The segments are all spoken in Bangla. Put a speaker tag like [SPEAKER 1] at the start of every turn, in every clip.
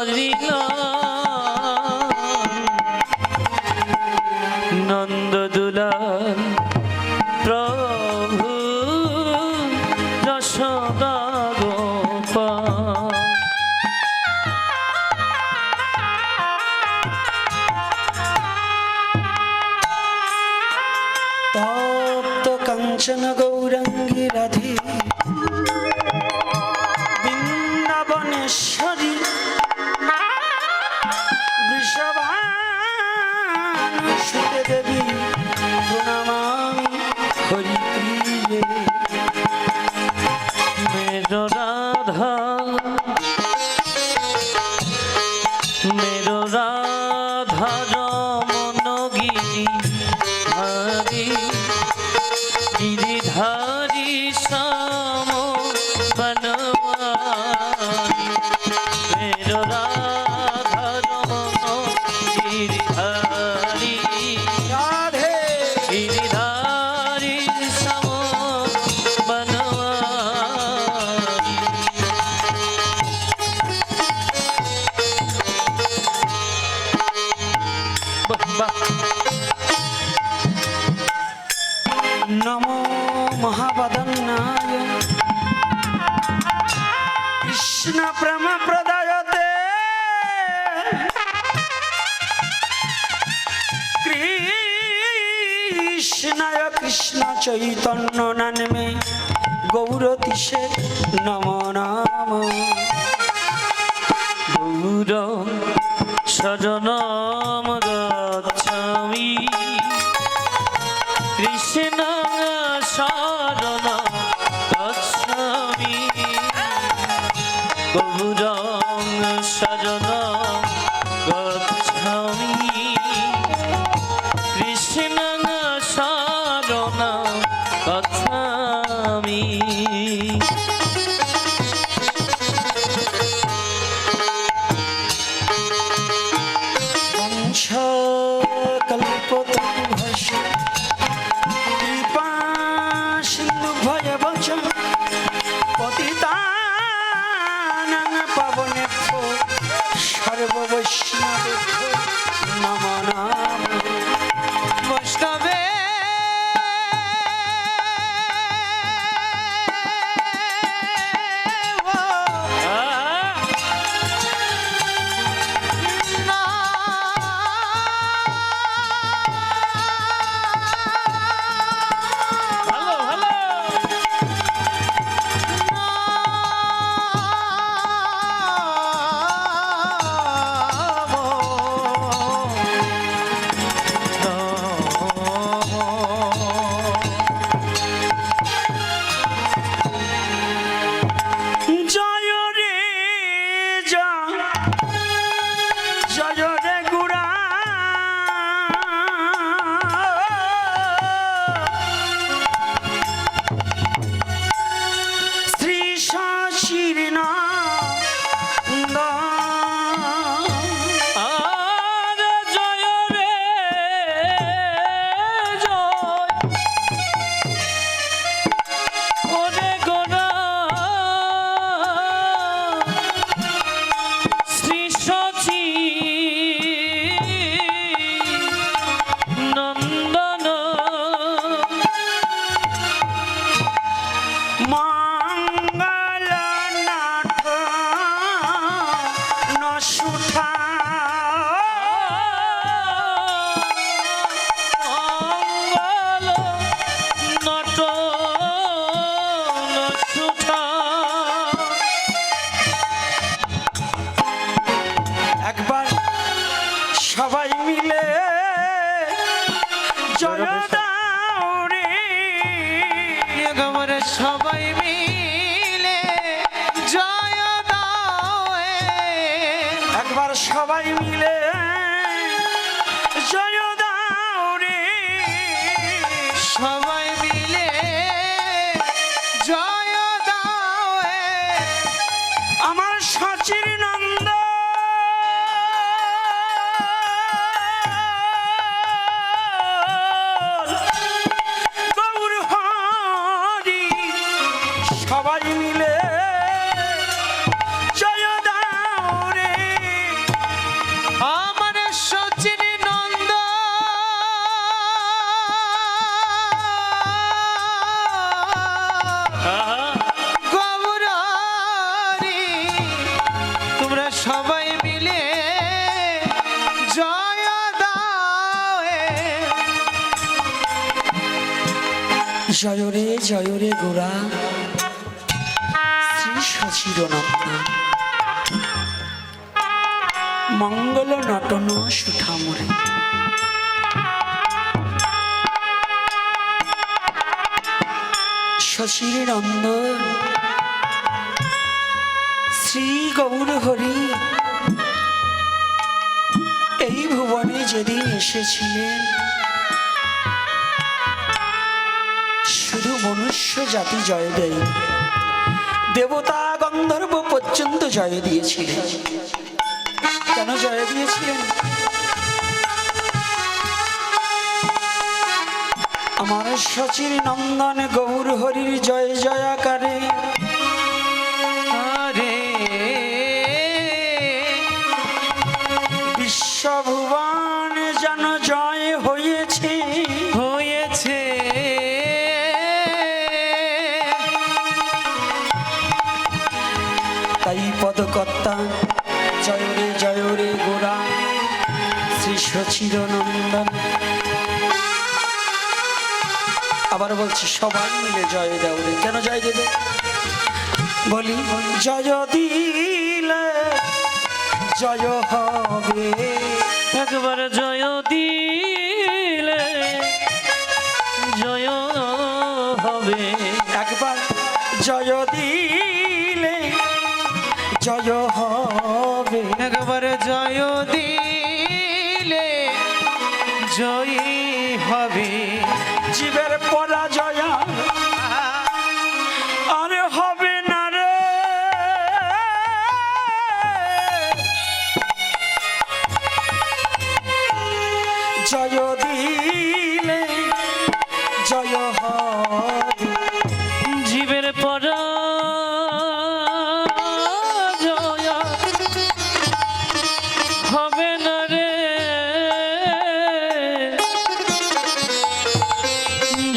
[SPEAKER 1] করিল নন্দদুলাল প্রভু যশোদা গোপাল।
[SPEAKER 2] তপ্ত কাঞ্চন গৌরাঙ্গী রাধে বৃন্দাবনেশ্বরী বৃষভানুসুতে দেবী প্রণমামি হরিপ্রিয়ে।
[SPEAKER 1] मेरो राधा रमन गिरिधारी गिरिधारी श्याम बनवारी। मेरो राधा रमन गिरिधारी
[SPEAKER 2] राधे
[SPEAKER 1] गिरिधारी श्याम बनवारी।
[SPEAKER 2] নমো মহাবদন্নায় কৃষ্ণ প্রেম প্রদায়তে কৃষ্ণায় কৃষ্ণ চৈতন্য নামে গৌরতিষে নমো নম।
[SPEAKER 1] গৌর শরণম গচ্ছামি কৃষ্ণ শরণ গচ্ছামি। গৌর শরণ গচ্ছামি কৃষ্ণ শরণ গচ্ছামি।
[SPEAKER 2] কল্পতরুভ্যশ্চ কৃপা সিন্ধুভ্যশ্চ পতিতানাং পাবনেভ্যো সর্ববৈষ্ণবেভ্যো নমো নমঃ।
[SPEAKER 1] বৈষ্ণবে
[SPEAKER 2] সবাই মিলে জয় দাও রে।
[SPEAKER 1] সবাই মিলে জয় দাও।
[SPEAKER 2] একবার সবাই মিলে জয় দাও রে।
[SPEAKER 1] সবাই মিলে জয় দাও।
[SPEAKER 2] আমার সচির নন্দ গৌর হরি সবাই মিলে জয় দাও রে।
[SPEAKER 1] সবাই মিলে জয় দাও হে।
[SPEAKER 3] জয় রে গোরা শ্রী সচিরনন্দন মঙ্গল নটন সুঠামরে শশীর নন্দন শ্রী গৌর হরি এই ভুবনে যেদিন এসেছিলেন শুধু মনুষ্য জাতি জয় দেয়, দেবতা গন্ধর্ব পর্যন্ত জয় দিয়েছিলেন। কেন জয় দিয়েছিলেন? আমার শচীর নন্দন গৌর হরির জয় জয়াকারে
[SPEAKER 1] আরে
[SPEAKER 3] বিশ্বভুবন যেন জয় হয়েছে
[SPEAKER 1] হয়েছে।
[SPEAKER 3] তাই পদকর্তা জয় রে গোরা শ্রী সচির নন্দন। আবার বলছি সবাই মিলে জয় দাও রে। কেন জয় দেবে? বলি জয় দিলে জয় হবে,
[SPEAKER 2] একবার জয় দিলে জয় হবে,
[SPEAKER 3] একবার জয় দিলে জয় হবে,
[SPEAKER 1] একবার জয় দিলে জয়ী হবে।
[SPEAKER 3] জীবের পরাজয় আর হবে না রে। জয় দিলে জয় হবে,
[SPEAKER 2] জীবের পরা হবে না রে।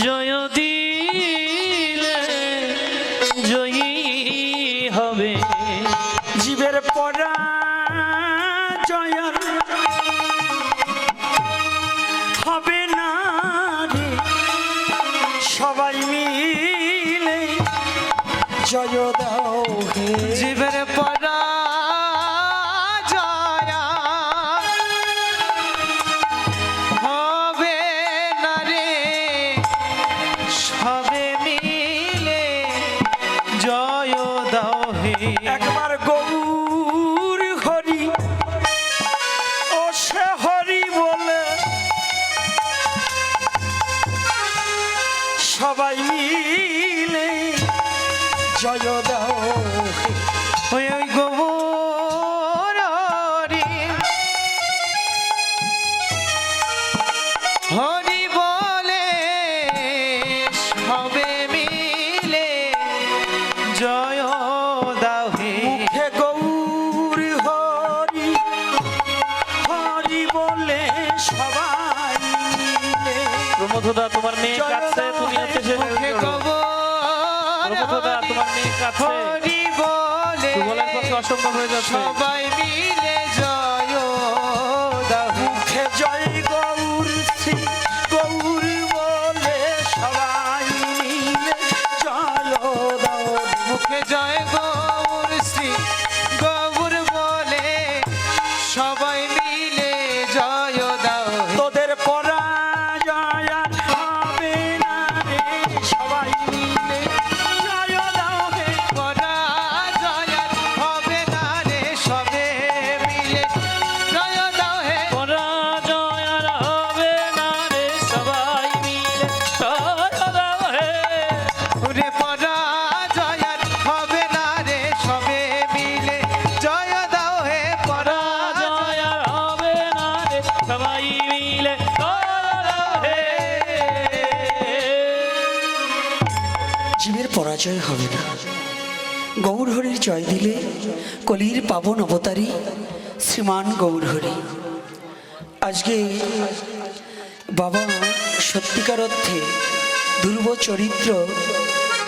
[SPEAKER 2] জয় দিলে জয়ী হবে,
[SPEAKER 3] জীবের পরাজয় হবে না রে। সবাই মিলে জয় দাও হে।
[SPEAKER 1] জীবের পরাজয় হবে না রে। সবে মিলে জয় দাও হে।
[SPEAKER 3] একবার গৌর হরি ও সে হরি বলে সবাই মিলে জয় দাও হে।
[SPEAKER 1] ওই ওই গৌর হরি হরি বলে সবে মিলে জয় দাও হে।
[SPEAKER 3] মুখে গৌর হরি হরি বলে সবাই মিলে
[SPEAKER 2] প্রমথদা তোমার মেয়ে
[SPEAKER 3] জয়
[SPEAKER 2] কাছে,
[SPEAKER 3] দাও
[SPEAKER 2] তুমি হচ্ছে
[SPEAKER 3] হে।
[SPEAKER 1] মুখে গৌর
[SPEAKER 2] প্রমথদা তোমার মেয়ে কাছে,
[SPEAKER 1] হরি বলে
[SPEAKER 2] বলার পক্ষে অসম্ভব হয়ে যাচ্ছে।
[SPEAKER 1] সবাই মিলে জয় দাও হে।
[SPEAKER 3] মুখে জয় গৌর শ্রী গৌর বলে সবাই মিলে জয় দাও।
[SPEAKER 1] মুখে জয় গৌর শ্রী গৌর বলে সবাই মিলে জয় দাও হে।
[SPEAKER 3] তোদের পরাজয় আর হবে না রে। সবাই মিলে জয় দাও হে।
[SPEAKER 1] পরাজয় আর হবে না রে। সবে মিলে জয় দাও হে।
[SPEAKER 2] পরাজয় আর হবে না রে। সবাই মিলে জয় দাও হে।
[SPEAKER 1] ওরে পরাজয় আর হবে না রে। সবে মিলে জয় দাও হে।
[SPEAKER 2] পরাজয় আর হবে না রে। সবাই মিলে জয় দাও হে।
[SPEAKER 3] জীবের পরাজয় হবে না। গৌর হরির জয় দিলে কলির পাবন অবতারী শ্রীমান গৌর হরি। আজকে বাবা সত্যিকার অর্থে ধ্রুব চরিত্র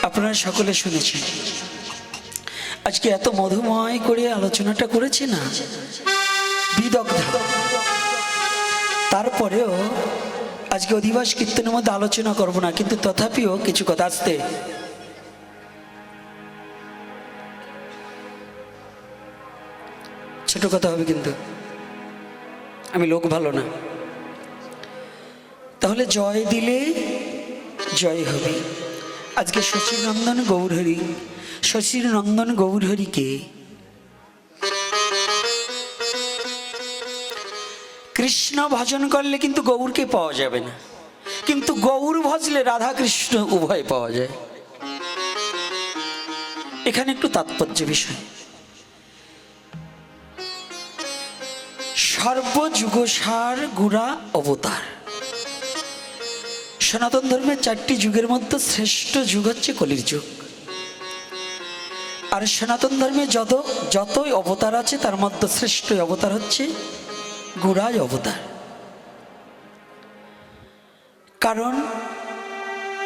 [SPEAKER 3] আপনারা সকলে শুনেছেন। আজকে এত মধুময় করে আলোচনাটা করেছে না, বিদগ্ধ। তারপরেও আজকে অধিবাস কীর্তনের মধ্যে আলোচনা করব না, কিন্তু তথাপিও কিছু কথা আসতে ছোট কথা হবে, কিন্তু আমি লোক ভালো না। তাহলে জয় দিলে জয় হবে। আজকে শশীনন্দন গৌরহরি, শশীনন্দন গৌরহরিকে কৃষ্ণ ভজন করলে কিন্তু গৌরকে পাওয়া যাবে না, কিন্তু গৌর ভজলে রাধা কৃষ্ণ উভয় পাওয়া যায়। এখানে একটু তাৎপর্য বিষয়। সর্বযুগসার গুড়া অবতার। সনাতন ধর্মের 4টি যুগের মধ্যে শ্রেষ্ঠ যুগ হচ্ছে কলির যুগ। আর সনাতন ধর্মে যতই অবতার আছে তার মধ্যে শ্রেষ্ঠ অবতার হচ্ছে গুড়ায় অবতার। কারণ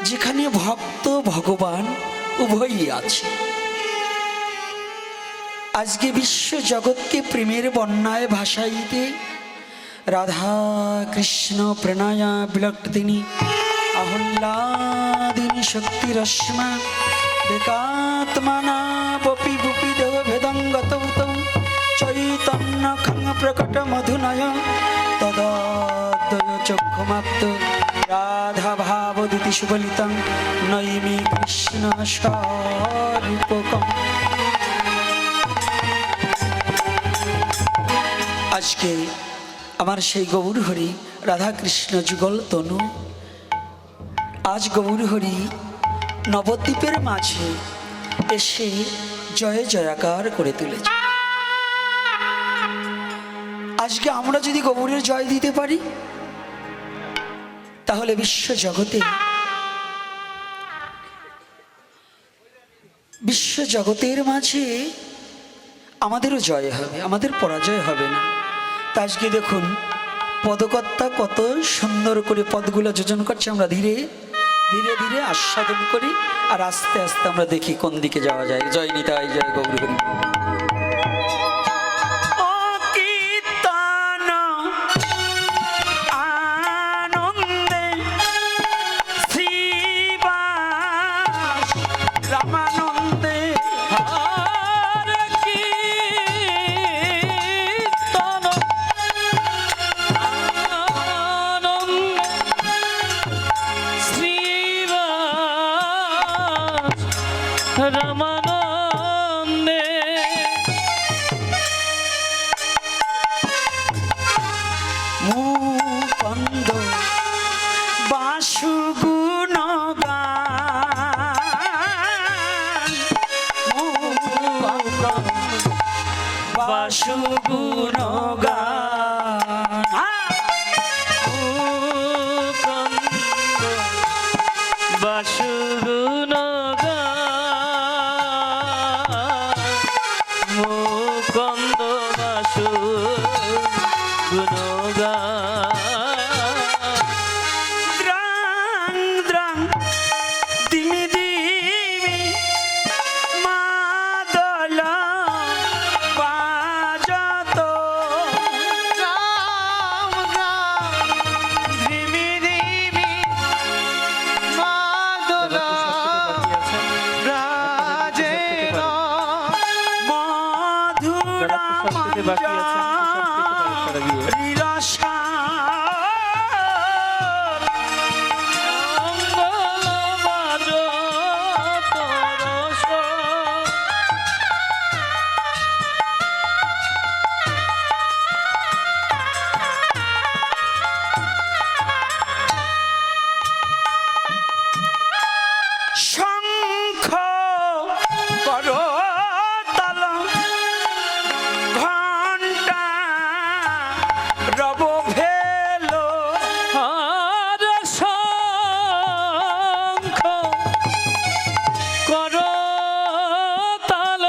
[SPEAKER 3] যেখানে ভক্ত ভগবান উভয়ই আছে। আজকে বিশ্ব জগৎকে প্রেমের বন্যায় ভাসাইতে রাধা কৃষ্ণ প্রণয়া বিলক্তিনী আহ্লাদিনী শক্তি রশ্মা বেকাত্মনা বপি বুপি দেব ভেদঙ্গত চৈতন্য খঙ্গ প্রকট মধুনয় তদদ্বয় চক্ষুমাপ্ত রাধা ভাবদিতি সুবলিতং নৈমি কৃষ্ণ স্বরূপকম। আজকে আমার সেই গৌরহরি রাধা কৃষ্ণ যুগল তনু আজ গৌরহরি নবদ্বীপের মাঝে এসে জয় জয়াকার করে তুলেছে। আজকে আমরা যদি গৌরের জয় দিতে পারি তাহলে বিশ্ব জগতের মাঝে আমাদেরও জয় হবে, আমাদের পরাজয় হবে না। তা আজকে দেখুন পদকর্তা কত সুন্দর করে পদগুলো যোজন করছে। আমরা ধীরে ধীরে ধীরে আস্বাদন করি আর আস্তে আস্তে আমরা দেখি কোন দিকে যাওয়া যায়। জয় নিতাই, জয় গৌরহরি।
[SPEAKER 2] রামানন্দে
[SPEAKER 3] মুকুন্দ বাসুগুণ গান, মুকুন্দ বাসুগুণ গান,
[SPEAKER 2] মুকুন্দ বাসুগুণ মুকুন্দ বাসুগুণ
[SPEAKER 3] দ্রাং দ্রাং দিমি দিমি মাদল বাজত,
[SPEAKER 1] রাম রাম ধিমি ধিমি মাদলা রাজেন
[SPEAKER 3] মধুরা মঞ্জরীরসা শঙ্খ করতাল ঘণ্টা রব ভেলো
[SPEAKER 2] আর শঙ্খ করতাল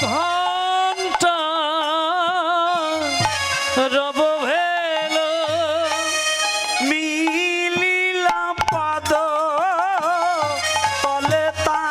[SPEAKER 2] ঘণ্টা রব ভেল
[SPEAKER 3] মিলিলা পাদ তলে তা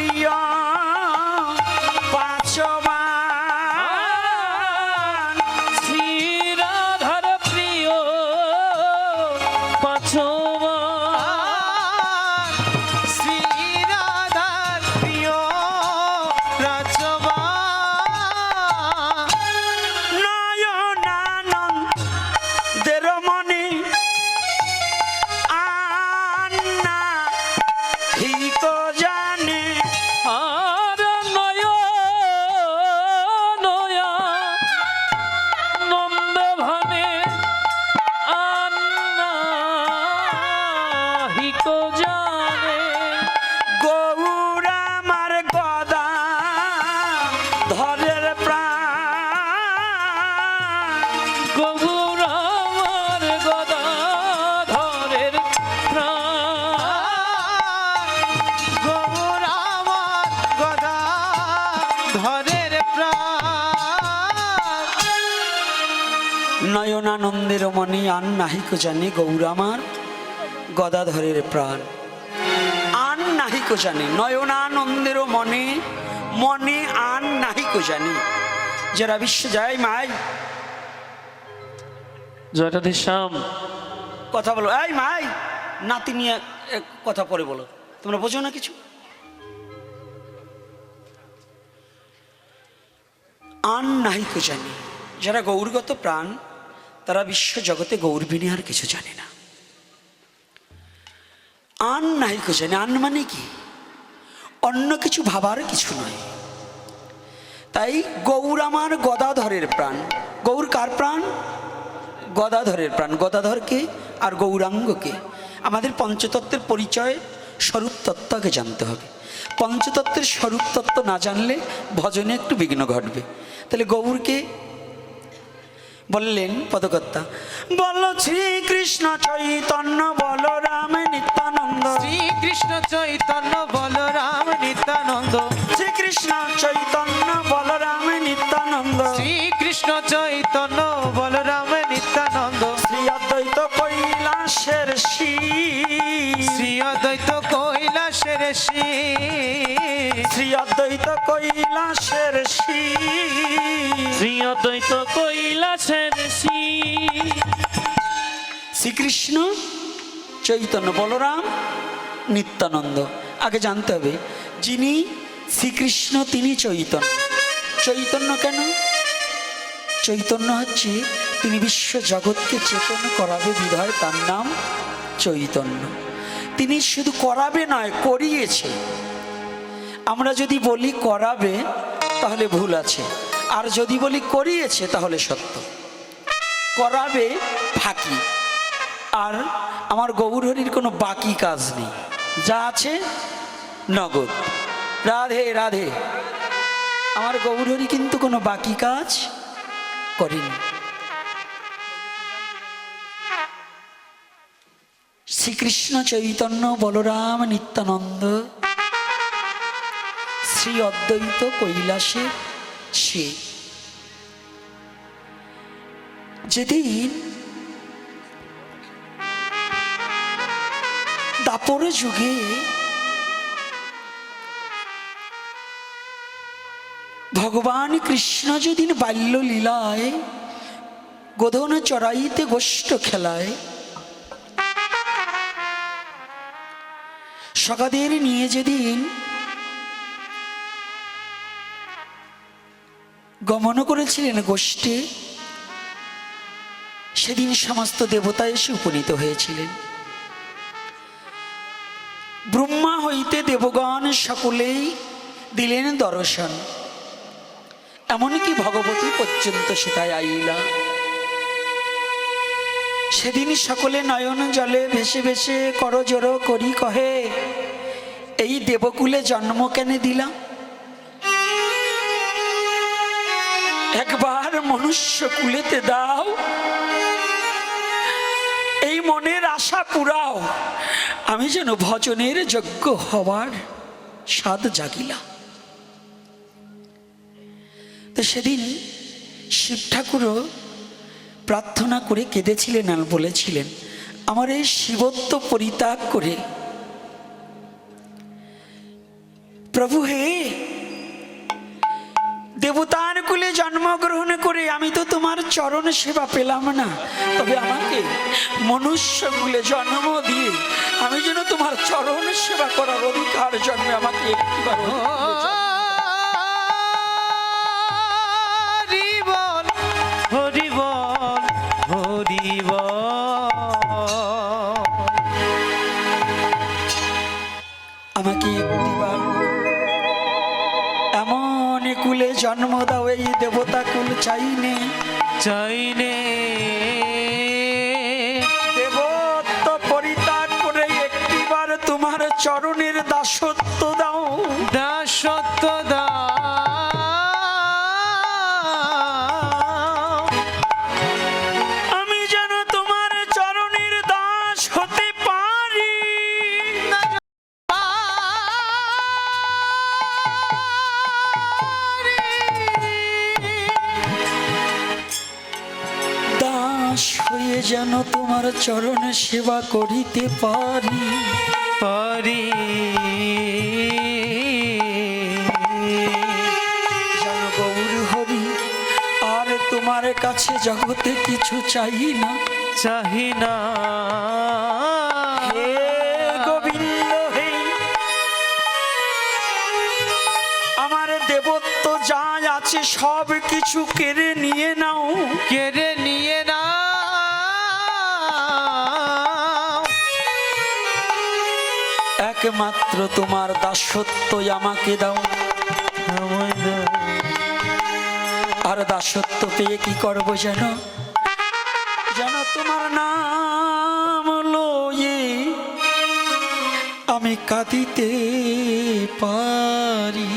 [SPEAKER 3] প্রিয় পাঁচবান
[SPEAKER 2] শ্রীরাধার প্রিয় পাঁচবান
[SPEAKER 1] শ্রী রাধার প্রিয় রাজবান
[SPEAKER 3] নয়নানন্দের মনে আন্না হিক জানে
[SPEAKER 2] আর নয়া নয়া নন্দ ভানে আন্না হিক জানে
[SPEAKER 3] গৌর আমার গদা ধরের প্রাণ
[SPEAKER 2] গৌর আমার গদাধরের প্রাণ
[SPEAKER 1] গৌর আমার গদা ধরের প্রাণ
[SPEAKER 3] নয়নানন্দের মনে আন নাহিক জানে গৌর আমার গদাধরের প্রাণ আন নাহিক জানে নয়নানন্দের মনে মনে আন নাহিক জানে যারা বিশ্ব যায় মাই
[SPEAKER 2] জয় রাধেশ্যাম।
[SPEAKER 3] কথা বলো এই মাই নাতি নিয়ে কথা পরে বলো তোমরা বোঝো না কিছু আন নাহিক জানে যারা গৌরগত প্রাণ তারা বিশ্ব জগতে গৌর বিনে আর কিছু জানে না আন নাহিক জানে আন মানে কি অন্য কিছু ভাবার কিছু নয় তাই গৌর আমার গদাধরের প্রাণ গৌর কার প্রাণ গদাধরের প্রাণ গদাধরকে আর গৌরাঙ্গকে আমাদের পঞ্চতত্ত্বের পরিচয় স্বরূপ তত্ত্বকে জানতে হবে পঞ্চতত্ত্বের স্বরূপ তত্ত্ব না জানলে ভজনে একটু বিঘ্ন ঘটবে তাহলে গৌরকে বললেন পদকর্তা বল শ্রীকৃষ্ণ চৈতন্য বলরাম নিত্যানন্দ
[SPEAKER 1] শ্রীকৃষ্ণ চৈতন্য বলরাম নিত্যানন্দ
[SPEAKER 3] শ্রীকৃষ্ণ চৈতন্য বলরাম নিত্যানন্দ
[SPEAKER 1] শ্রীকৃষ্ণ চৈতন্য বলরাম নিত্যানন্দ
[SPEAKER 3] শ্রী অদ্বৈত কৈলাসের
[SPEAKER 1] শ্রী অদ্বৈত কৈলাসের
[SPEAKER 3] শ্রী অদ্বৈত কৈলাসের
[SPEAKER 2] শ্রী অদ্বৈত কৈলাসের
[SPEAKER 3] শ্রীকৃষ্ণ চৈতন্য বলরাম নিত্যানন্দ আগে জানতে হবে যিনি শ্রীকৃষ্ণ তিনি চৈতন্য চৈতন্য কেন চৈতন্য হচ্ছে তিনি বিশ্ব জগৎকে চেতন করাবে বিধায় তার নাম চৈতন্য তিনি শুধু করাবে নয় করিয়েছে আমরা যদি বলি করাবে তাহলে ভুল আছে আর যদি বলি করিয়েছে তাহলে সত্য করাবে ফাঁকি আর আমার গৌরহরির কোনো বাকি কাজ নেই যা আছে নগদ রাধে রাধে আমার গৌরহরি কিন্তু কোনো বাকি কাজ করেনি শ্রীকৃষ্ণ চৈতন্য বলরাম নিত্যানন্দ শ্রী অদ্বৈত কৈলাসে সে যেদিন দাপর যুগে ভগবান কৃষ্ণ যেদিন বাল্য লীলায় গোধন চড়াইতে গোষ্ঠ খেলায় সখাদের নিয়ে যেদিন গমন করেছিলেন গোষ্ঠে সেদিন সমস্ত দেবতা এসে উপনীত হয়েছিলেন ব্রহ্মা হইতে দেবগণ সকলেই দিলেন দর্শন এমনকি ভগবতী পর্যন্ত সেটাই আইলা সেদিন সকলে নয়ন জলে ভেসে ভেসে করজোর করি কহে এই দেবকুলে জন্ম কেন দিলাম একবার মনুষ্য কুলেতে দাও এই মনের আশা পুরাও আমি যেন ভজনের যোগ্য হওয়ার স্বাদ জাগিলা তো সেদিন শিব ঠাকুরও প্রার্থনা করে কেঁদেছিলেন আর বলেছিলেন আমার এই শিবত্ব পরিত্যাগ করে প্রভু হে, দেবতার কুলে জন্মগ্রহণ করে আমি তো তোমার চরণ সেবা পেলাম না, তবে আমাকে মনুষ্য কুলে জন্ম দিয়ে আমি যেন তোমার চরণ সেবা করার অধিকার জন্মে আমাকে একটিবার
[SPEAKER 1] হরি বল হরি বল হরি বল।
[SPEAKER 3] আমাকে একটিবার এমন কুলে জন্ম দাও, এই দেবতা কুল চাইনে
[SPEAKER 1] চাইনে
[SPEAKER 3] দেবত্ব পরিত্যাগ করে একটিবার তোমার চরণের দাসত্ব দাও।
[SPEAKER 1] দাসত্ব দাও।
[SPEAKER 3] আমি যেন তোমার চরণের দাস হতে পারি। দাস হয়ে যেন তোমার চরণ সেবা করিতে পারি
[SPEAKER 1] পারি।
[SPEAKER 3] যেন গৌর হরি আর তোমার কাছে জগতে কিছু চাই না,
[SPEAKER 1] চাহি না।
[SPEAKER 3] হে গোবিন্দ হে, আমার দেবত্ব যা আছে সব কিছু কেড়ে নিয়ে নাও।
[SPEAKER 1] কেড়ে নিয়ে না।
[SPEAKER 3] একমাত্র তোমার দাসত্বই আমাকে দাও।
[SPEAKER 1] আমায় দাও।
[SPEAKER 3] আর দাসত্ব পেয়ে কি করবো যেন, যেন তোমার নাম লয়ে আমি কাঁদিতে পারি।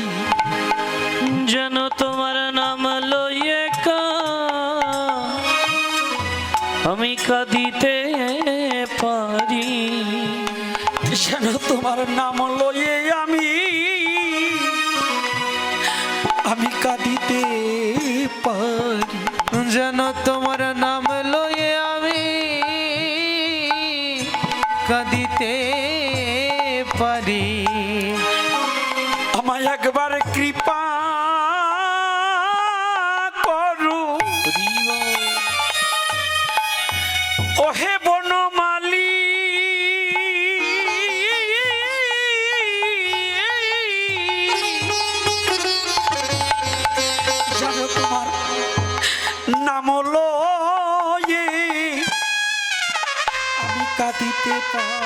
[SPEAKER 2] যেন তোমার নাম লইয়ে আমি কাঁদিতে পারি।
[SPEAKER 3] যেন তোমার নাম লয়ে আমি কাঁদিতে পারি।
[SPEAKER 1] যেন তোমার নাম লয়ে আমি কাঁদিতে পারি।
[SPEAKER 3] আমায় একবার কৃপা করো ওহে বনমালী। যেন তোমার নাম লয়ে আমি কাঁদিতে পারি।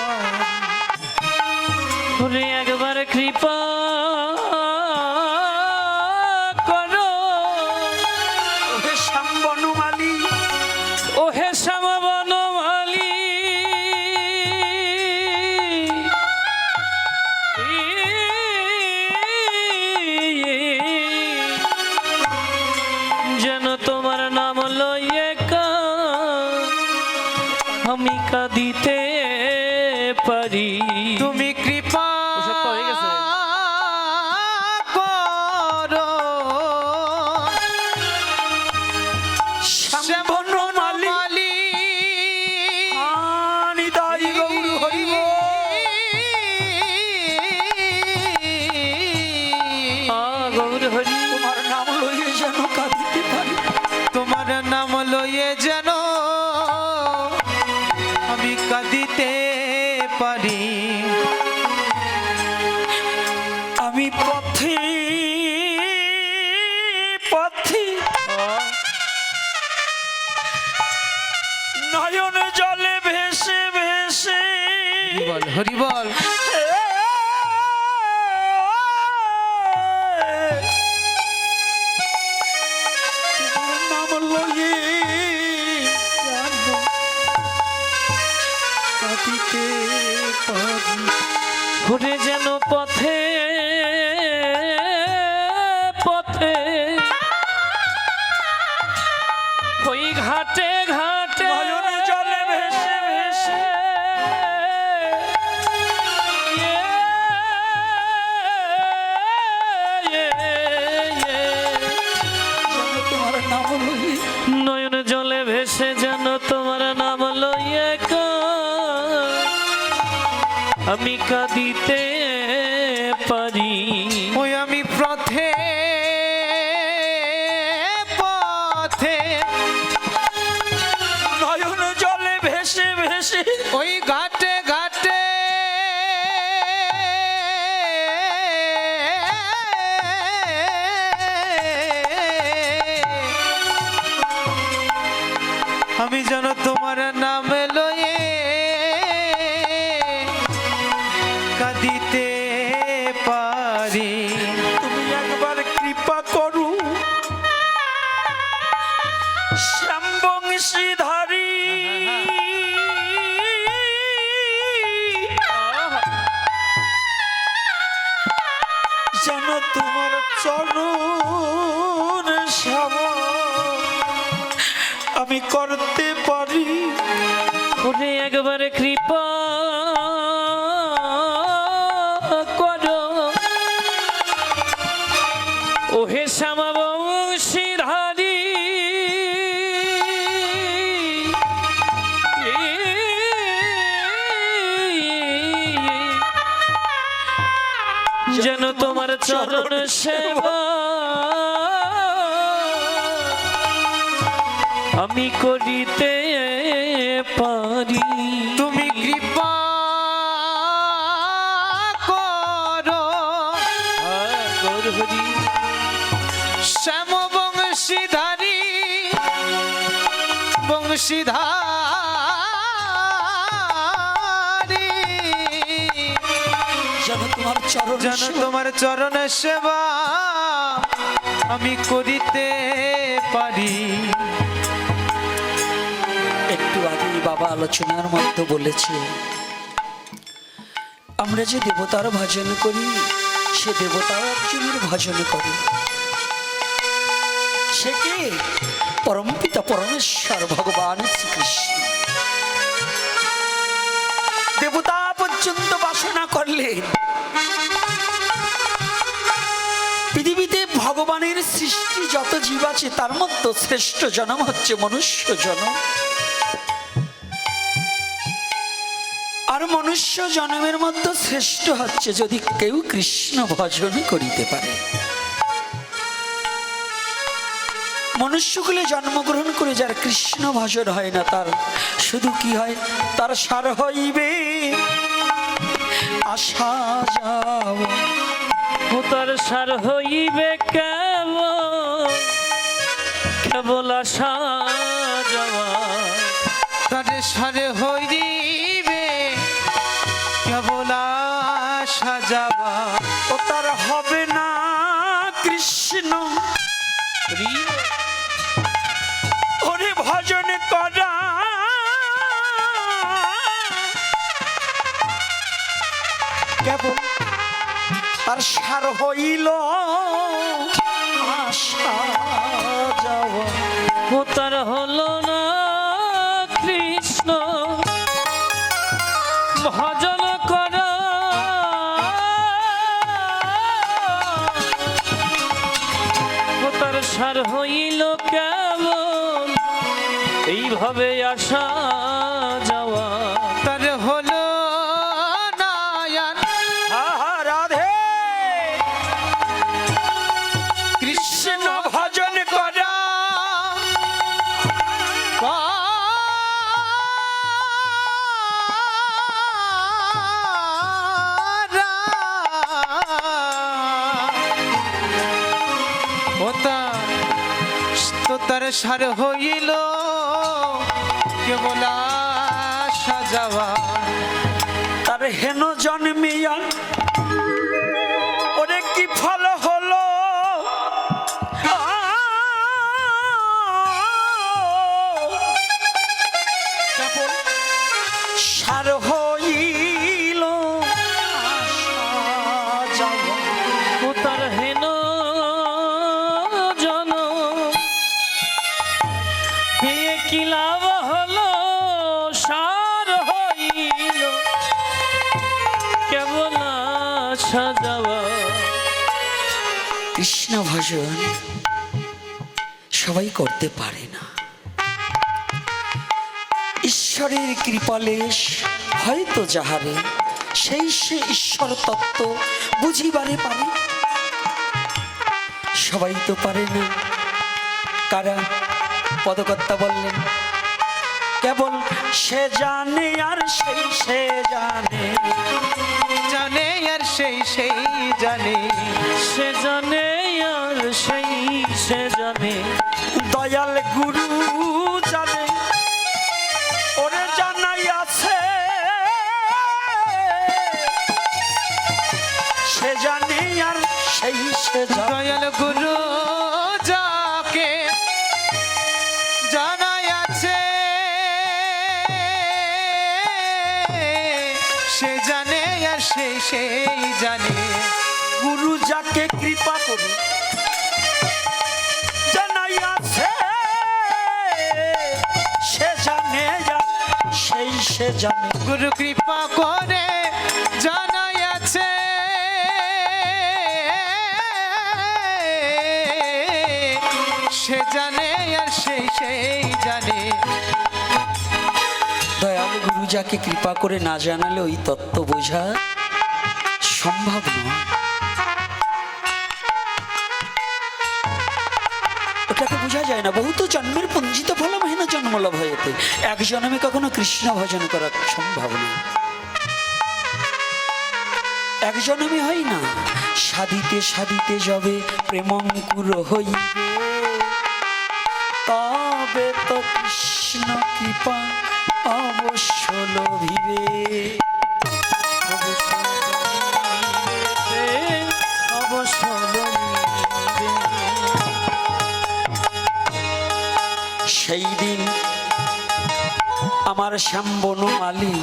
[SPEAKER 2] ওরে একবার কৃপা করো
[SPEAKER 3] ওহে শ্যাম বনমালী,
[SPEAKER 2] ও হে শ্যাম বনমালী। যেন তোমার নাম লইয়ে আমি কাঁদিতে পারি।
[SPEAKER 1] তুমি কৃপা
[SPEAKER 2] ওসব তো হয়ে গেছে।
[SPEAKER 1] করো
[SPEAKER 3] শ্যাম বনমালী। নিতাই গৌর হরি বল।
[SPEAKER 2] গৌর হরি
[SPEAKER 3] তোমার নাম লইয়ে যেন কাঁদিতে পারি।
[SPEAKER 1] তোমার নাম লইয়ে যেন আমি কাঁদিতে পারি।
[SPEAKER 3] আমি পথে পথে নয়ন জলে ভেসে ভেসে
[SPEAKER 1] বল হরি বল।
[SPEAKER 3] তোমার নাম লইয়ে যেন কাঁদিতে পারি।
[SPEAKER 2] ঘুরে যেন পথে পথে ওই ঘাটে ঘাটে
[SPEAKER 3] নয়ন জলে ভেসে ভেসে যেন তোমার নাম লইয়ে
[SPEAKER 2] নয়ন জলে ভেসে যেন তোমার নাম লইয়া আমি কাঁদিতে পারি।
[SPEAKER 1] আমি যেন তোমার নাম লয়ে কাঁদিতে পারি।
[SPEAKER 3] তুমি একবার কৃপা করু শ্যাম বংশীধারী, যেন তোমার চরণ সেবা আমি করতে পারি।
[SPEAKER 2] ওরে একবার কৃপা করো ওহে শ্যামা বংশীধারী, যেন তোমার চরণ সেবা আমি করিতে পারি।
[SPEAKER 1] তুমি কৃপা করো
[SPEAKER 2] গৌরহরি
[SPEAKER 1] শ্যাম বংশীধারী বংশীধারী,
[SPEAKER 3] যেন তোমার চরণ
[SPEAKER 1] যেন
[SPEAKER 3] সেবা
[SPEAKER 1] তোমার চরণ সেবা আমি করিতে পারি।
[SPEAKER 3] একটু আগেই বাবা আলোচনার মধ্যে বলেছে আমরা যে দেবতার ভজন করি সে দেবতাও একজনের ভজন করে, সে কে? পরমপিতা পরমেশ্বর ভগবান শ্রীকৃষ্ণ। দেবতা পর্যন্ত বাসনা করলেন। পৃথিবীতে ভগবানের সৃষ্টি যত জীব আছে তার মধ্যে শ্রেষ্ঠ জনম হচ্ছে মনুষ্য জনম। আর মনুষ্য জন্মের মধ্যে শ্রেষ্ঠ হচ্ছে যদি কেউ কৃষ্ণ ভজন করিতে পারে। মনুষ্যকুলে জন্মগ্রহণ করে যার কৃষ্ণ ভজন হয় না তার শুধু কি হয়, তার সার হইবে আসা যাওয়া।
[SPEAKER 2] ও তার সার হইবে কেবল আসা যাওয়া,
[SPEAKER 1] তারে সারে হইবে কেবল আসা যাওয়া।
[SPEAKER 3] ও তার হবে না কৃষ্ণ ওরে ভজন করা। কেবল তার সার হইল আসা যাওয়া।
[SPEAKER 2] ও তার হলো না কৃষ্ণ ভজন করা, ও তার সার হইল কেবল এইভাবে আসা যাওয়া।
[SPEAKER 1] তার হলো নায়ান
[SPEAKER 3] রাধে
[SPEAKER 1] কৃষ্ণ
[SPEAKER 3] ভজন করা।
[SPEAKER 1] তার সার হইল কেবল আসা যাওয়া।
[SPEAKER 3] তার হেন জন্মিয়া ওরে কি ফল হলো, কেবল সার হইল আসা যাওয়া।
[SPEAKER 2] ও তার হেন জন পেয়ে কি লাভ হলো, সার হইল কেবল আসা যাওয়া।
[SPEAKER 3] কৃষ্ণ ভজন সবাই করতে পারে না। ঈশ্বরের কৃপালেশ হয়তো যাহারে সেই সে ঈশ্বর তত্ত্ব বুঝিবারে পারে। সবাই তো পারে না। কারা? পদকর্তা বললেন কেবল সে জানে আর সেই সে জানে,
[SPEAKER 1] জানে আর সেই জানে,
[SPEAKER 2] সে জানে আর সেই সে জানে।
[SPEAKER 3] দয়াল গুরু জানে সেই সে জানে।
[SPEAKER 1] দয়াল গুরু যাকে জানাই আছে সে জানে আর সেই জানে।
[SPEAKER 3] গুরু যাকে কৃপা করে জানাইয়াছে সে জানে সেই সে জানে।
[SPEAKER 1] গুরু কৃপা করে জানাই আছে সে জানে আর সেই জানে।
[SPEAKER 3] দয়াল গুরু যাকে কৃপা করে না জানালে ওই তত্ত্ব বোঝা সম্ভব নয়। ওটাকে বোঝা যায় না। বহুত জন্মের পঞ্জিত ফলম হেন জন্মলাভ হয়েতে এক জন্মে কখনো কৃষ্ণ ভজন করা সম্ভব নয়। এক জন্মে হয় না, সাধিতে সাধিতে যাবে প্রেমঙ্কুর হইবে তবে তো কৃষ্ণ কৃপা অবশ্য লভিবে।
[SPEAKER 2] অবশ্য লভিবে।
[SPEAKER 3] সেই দিন আমার শ্যাম বনমালী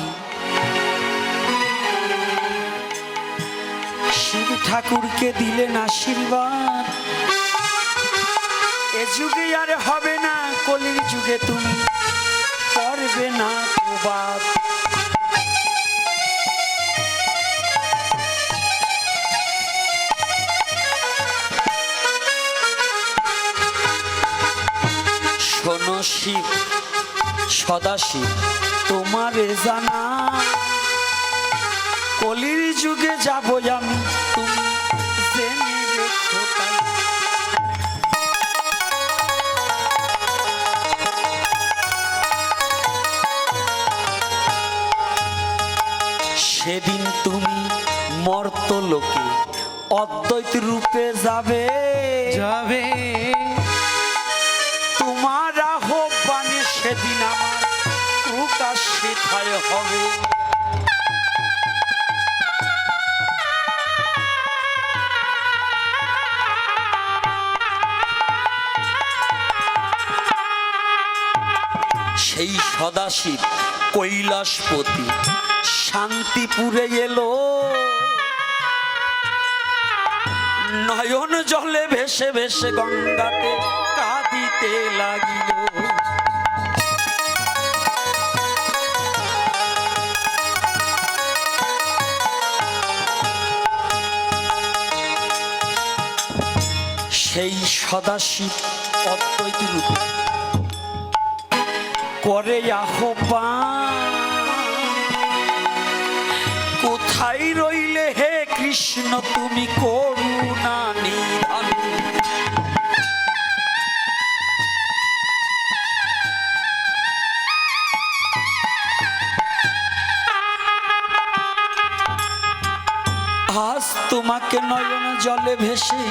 [SPEAKER 3] শিব ঠাকুরকে দিলেন আশীর্বাদ, এ যুগে আর হবে না, কলির যুগে তুমি পারবে না প্রবাদ। শোনো শিব সদাশিব তোমারে জানা, কলির যুগে যাব আমি, তুমি জেনে রেখো তাই। সেদিন তুমি মর্ত লোকে অদ্বৈত রূপে যাবে
[SPEAKER 1] যাবে
[SPEAKER 3] তোমার আহ্বানে সেদিন আমার প্রকাশ সেথায় হবে। সেই সদাশিব কৈলাসপতি শান্তিপুরে এলো, নয়ন জলে ভেসে ভেসে গঙ্গাতে কাঁদিতে লাগিল। সেই সদাশিব অদ্বৈত রূপে করে আহ্বান, কোথায় রইলে হে কৃষ্ণ তুমি করুণা নিধান। আজ তোমাকে নয়ন জলে ভেসে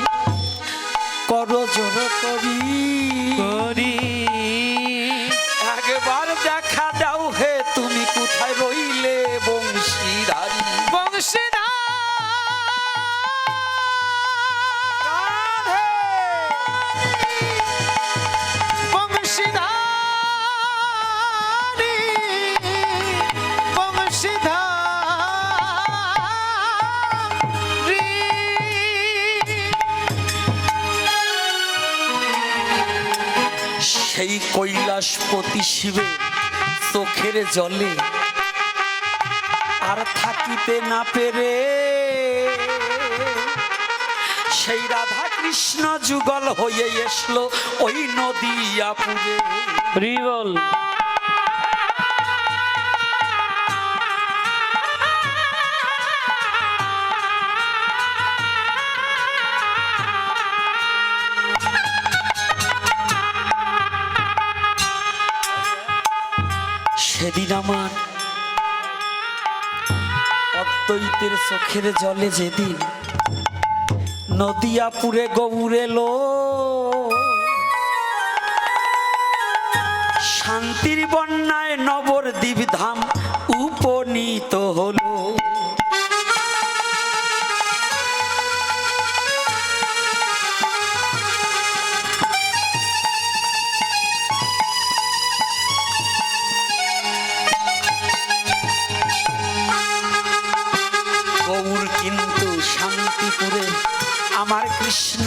[SPEAKER 3] করো জোর করি
[SPEAKER 1] করি
[SPEAKER 3] একবার দেখা দাও হে তুমি কোথায় রইলে বংশীধারী।
[SPEAKER 1] বংশীধর বংশীধারী বংশীধারী
[SPEAKER 3] সেই কৈলাসপতি শিবে চোখের জলে আর থাকিতে না পেরে সেই রাধা কৃষ্ণ যুগল হয়ে এসলো ওই নদিয়াপুরে।
[SPEAKER 2] রিবল
[SPEAKER 3] সেদিন আমার অদ্বৈতের চোখের জলে যেদিন নদিয়াপুরে গৌর এলো, শান্তির বন্যায় নবদ্বীপ ধাম উপনীত হলো। কৃষ্ণ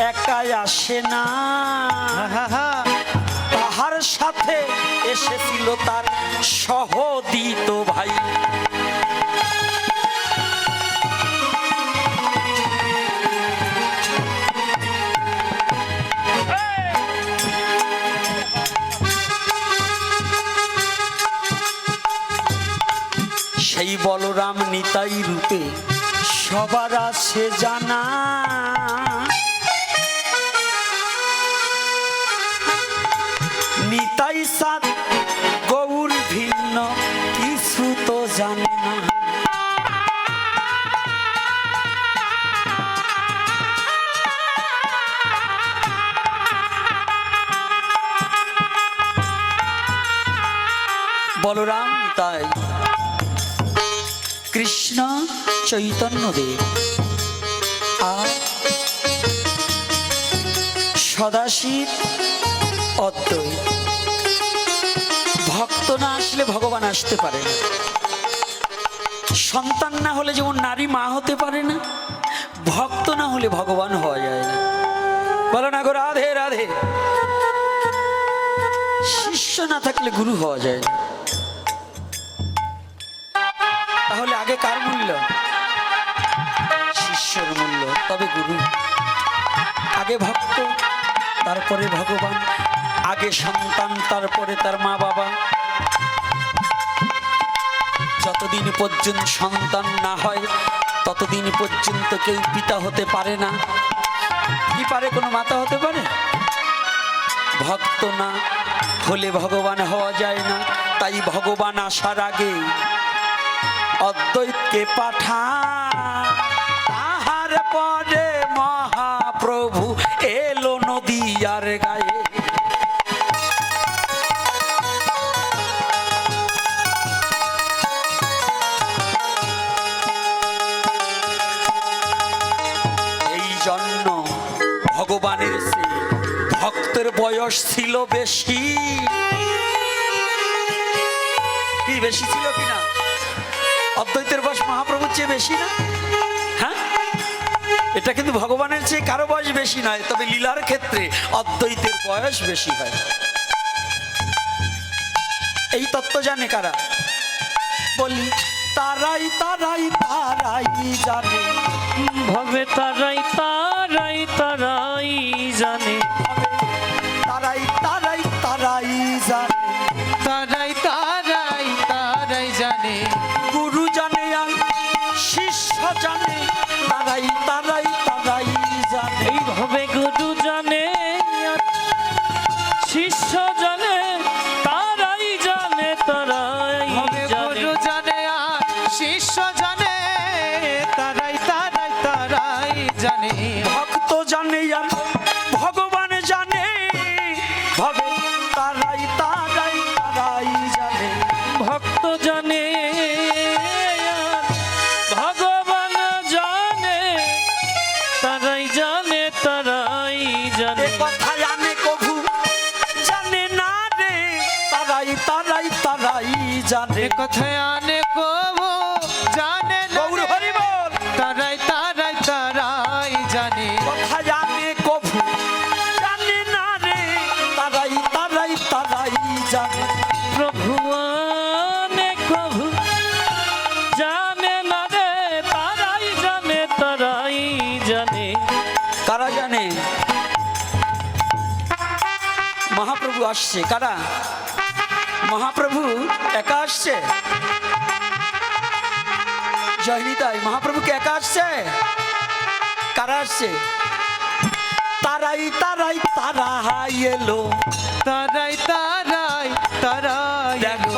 [SPEAKER 3] একাই আসে না,
[SPEAKER 1] আহা,
[SPEAKER 3] তাহার সাথে এসেছিল তার সহদিত ভাই। সেই বলরাম নিতাই রূপে সবার আছে জানা, নিতাই সাত গৌর ভিন্ন কিছু তো জানে না। বলরাম নিতাই কৃষ্ণ চৈতন্য দেব আর সদাশিব অদ্বৈত। ভক্ত না আসলে ভগবান আসতে পারে না, সন্তান না হলে যেমন নারী মা হতে পারে না, ভক্ত না হলে ভগবান হওয়া যায় না। বলো না গো রাধে রাধে। শিষ্য না থাকলে গুরু হওয়া যায় না। তাহলে আগে কার মূল্য? শিষ্যর মূল্য, তবে গুরু। আগে ভক্ত, তারপরে ভগবান। আগে সন্তান, তারপরে তার মা বাবা। যতদিন পর্যন্ত সন্তান না হয় ততদিন পর্যন্ত কেউ পিতা হতে পারে না। কি পারে? কোনো মাতা হতে পারে? ভক্ত না হলে ভগবান হওয়া যায় না। তাই ভগবান আসার আগে অদ্বৈতকে পাঠান, তাহার পরে মহাপ্রভু এলো নদীয়ার গায়ে। এই জন্য ভগবানের ভক্তের বয়স ছিল বেশি। কি বেশি ছিল কিনা? অদ্বৈতের বয়স মহাপ্রভুর চেয়ে বেশি না? হ্যাঁ, এটা কিন্তু ভগবানের চেয়ে কারো বয়স বেশি নয়, তবে লীলার ক্ষেত্রে অদ্বৈতের বয়স বেশি হয়। এই তত্ত্ব জানে কারা? বলি তারাই তারাই তারাই জানে,
[SPEAKER 2] ভবে তারাই তারাই তারাই জানে,
[SPEAKER 3] তারাই তারাই তারাই জানে,
[SPEAKER 1] তারাই তারাই তারাই জানে,
[SPEAKER 3] গুরু জানে আর শিষ্য জানে, তারাই তারাই তারাই জানে।
[SPEAKER 2] এইভাবে গুরু জানে আর শিষ্য জানে, তারাই জানে তারাই
[SPEAKER 1] হবে
[SPEAKER 2] জানে।
[SPEAKER 1] গুরু জানে আর শিষ্য জানে, তারাই তারাই তারাই জানে।
[SPEAKER 3] ভক্ত জানে আর ভগবান জানে, ভবে তারাই তারাই তারাই জানে।
[SPEAKER 2] ভক্ত জানে আর ভগবান জানে, তারাই জানে তারাই জানে।
[SPEAKER 3] এ কথা জানে কভু জানে না রে, তারাই তারাই তারাই জানে।
[SPEAKER 1] এ কথায় আনে কবু জানে না
[SPEAKER 3] গৌর
[SPEAKER 1] রে,
[SPEAKER 3] হরি বল।
[SPEAKER 1] তারাই তারাই তারাই জানে।
[SPEAKER 3] কথা জানে কভু জানে না রে, তারাই তারাই তারাই জানে।
[SPEAKER 2] প্রভু আনে কভু জানে না রে, তারাই জানে তারাই জানে।
[SPEAKER 3] কারা জানে? মহাপ্রভু আসছে। কারা? মহাপ্রভু একা আসছে? জয়নিতাই মহাপ্রভুকে একা আসছে? কারা আসছে? তারাই তারাই তারাই এলো।
[SPEAKER 1] তারাই তারাই তারাই
[SPEAKER 3] দেখো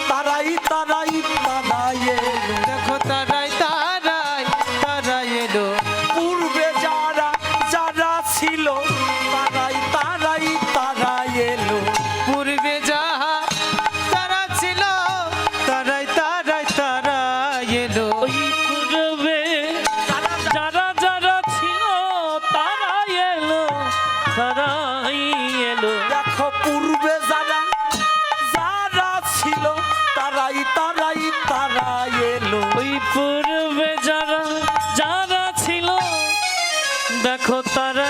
[SPEAKER 3] তারাই তারাই তারাই এলো।
[SPEAKER 1] দেখো তারাই তারাই তারাই এলো।
[SPEAKER 3] পূর্বে যারা যারা ছিল তারাই তারাই তারাই এলো।
[SPEAKER 1] পূর্বে যাহা তারা ছিল, তারাই তারাই তারাই এলো।
[SPEAKER 2] ওই পূর্বে যারা যারা ছিল তারাই এলো, তারাই এলো।
[SPEAKER 3] দেখো পূর্বে যারা যারা ছিল তারাই তারাই তারাই এলো।
[SPEAKER 2] ওই পূর্বে যারা যারা ছিল দেখো তারা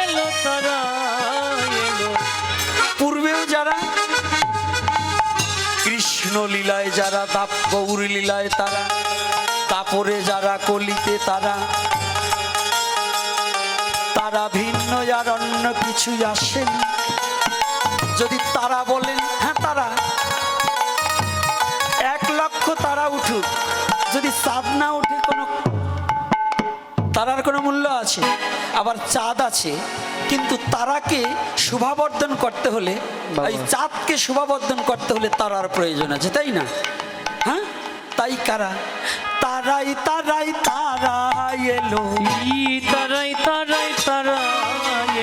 [SPEAKER 2] এলো, তারা এলো।
[SPEAKER 3] পূর্বেও যারা কৃষ্ণ লীলায়, যারা দাপ গৌর লীলায় তারা, তারপরে যারা কলিতে তারা, তারা ভিন্ন আর অন্য কিছুই আসেন। যদি তারা বলেন হ্যাঁ তারা, 1,00,000 তারা উঠুক, যদি চাঁদ না উঠে কোনো তারার কোনো মূল্য আছে? আবার চাঁদ আছে, কিন্তু তারাকে শোভাবর্ধন করতে হলে, এই চাঁদকে শোভাবর্ধন করতে হলে তারার প্রয়োজন আছে, তাই না? হ্যাঁ, তাই কারা তারাই তারাই তারাই এলো,
[SPEAKER 2] তারাই তারাই তারা